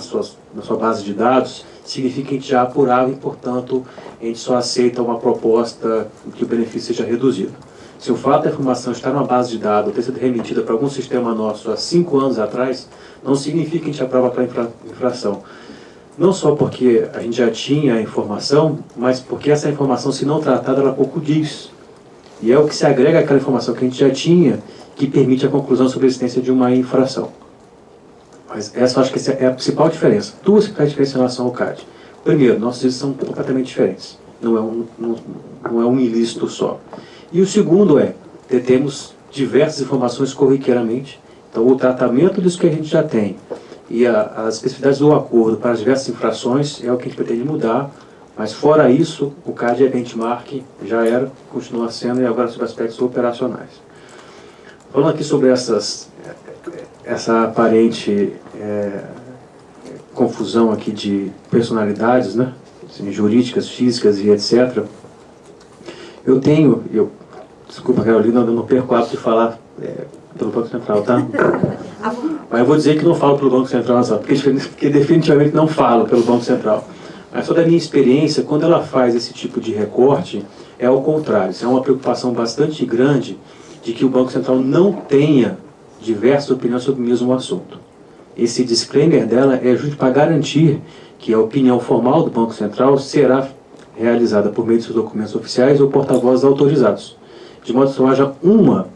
sua base de dados, significa que a gente já apurava e, portanto, a gente só aceita uma proposta que o benefício seja reduzido. Se o fato da informação estar numa base de dados ou ter sido remetida para algum sistema nosso há 5 anos atrás, não significa que a gente aprova aquela infração. Não só porque a gente já tinha a informação, mas porque essa informação, se não tratada, ela pouco diz. E é o que se agrega àquela informação que a gente já tinha, que permite a conclusão sobre a existência de uma infração. Mas essa acho que essa é a principal diferença. 2 principais diferenças em relação ao CAD. Primeiro, nossos ilícitos são completamente diferentes. Não é um ilícito só. E o segundo temos diversas informações corriqueiramente. Então, o tratamento disso que a gente já tem e as especificidades do acordo para as diversas infrações é o que a gente pretende mudar. Mas, fora isso, o CAD é benchmark, já era, continua sendo, e agora sobre aspectos operacionais. Falando aqui sobre essa aparente confusão aqui de personalidades, né? Assim, jurídicas, físicas e etc. Desculpa, Carolina, eu não perco o hábito de falar pelo Banco Central, tá? Mas eu vou dizer que não falo pelo Banco Central, só, porque definitivamente não falo pelo Banco Central. Mas toda a minha experiência, quando ela faz esse tipo de recorte, é ao contrário. Isso é uma preocupação bastante grande de que o Banco Central não tenha diversas opiniões sobre o mesmo assunto. Esse disclaimer dela é justo para garantir que a opinião formal do Banco Central será realizada por meio de seus documentos oficiais ou porta-vozes autorizados, de modo que só haja uma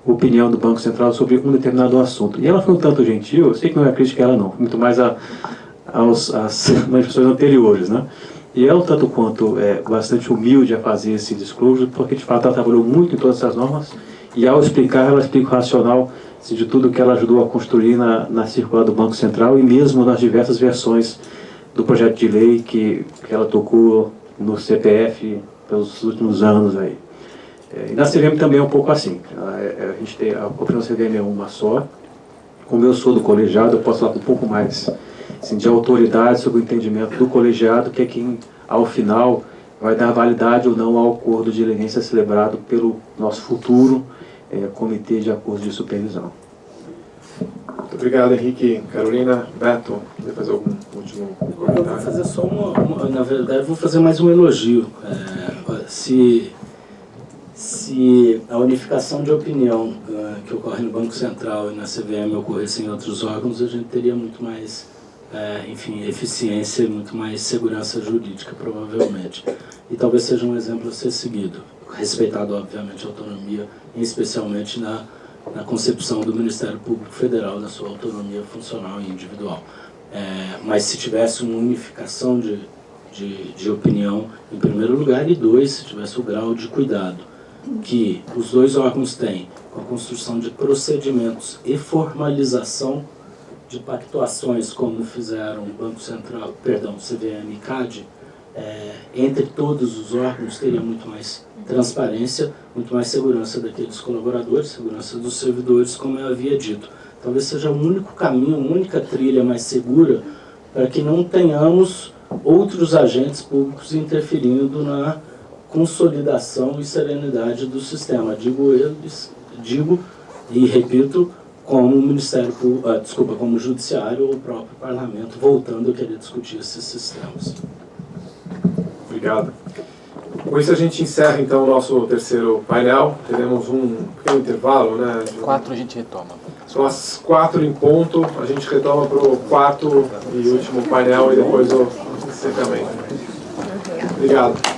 opinião do Banco Central sobre um determinado assunto. E ela foi um tanto gentil, eu sei que não é crítica a ela não, muito mais às manifestações anteriores, né? E ela, tanto quanto, bastante humilde a fazer esse disclosure, porque de fato ela trabalhou muito em todas essas normas, e ao explicar, ela explica o racional de tudo que ela ajudou a construir na circular do Banco Central e mesmo nas diversas versões do projeto de lei que ela tocou no CPF pelos últimos anos aí. E na CVM também é um pouco assim. A gente tem a opinião da CVM é uma só. Como eu sou do colegiado, eu posso falar com um pouco mais assim, de autoridade sobre o entendimento do colegiado, que é quem, ao final, vai dar validade ou não ao acordo de elegância celebrado pelo nosso futuro Comitê de Acordos de Supervisão. Muito obrigado, Henrique. Carolina, Beto, quer fazer algum último comentário? Eu vou fazer só na verdade, vou fazer mais um elogio. Se a unificação de opinião que ocorre no Banco Central e na CVM ocorresse em outros órgãos, a gente teria muito mais, eficiência e muito mais segurança jurídica, provavelmente. E talvez seja um exemplo a ser seguido, respeitado, obviamente, a autonomia, e especialmente na concepção do Ministério Público Federal, da sua autonomia funcional e individual. Mas se tivesse uma unificação de opinião, em primeiro lugar, e 2, se tivesse o grau de cuidado que os 2 órgãos têm com a construção de procedimentos e formalização de pactuações, como fizeram o Banco Central, CVM e CAD, entre todos os órgãos teria muito mais transparência, muito mais segurança daqueles colaboradores, segurança dos servidores, como eu havia dito. Talvez seja o único caminho, a única trilha mais segura para que não tenhamos outros agentes públicos interferindo na consolidação e serenidade do sistema. Digo e repito, como o Ministério, como o Judiciário ou o próprio Parlamento, voltando a querer discutir esses sistemas. Obrigado. Com isso a gente encerra então o nosso terceiro painel. Teremos um pequeno intervalo, né? 4 a gente retoma. São as 4 em ponto, a gente retoma para o quarto e último painel e depois o encerramento. Obrigado.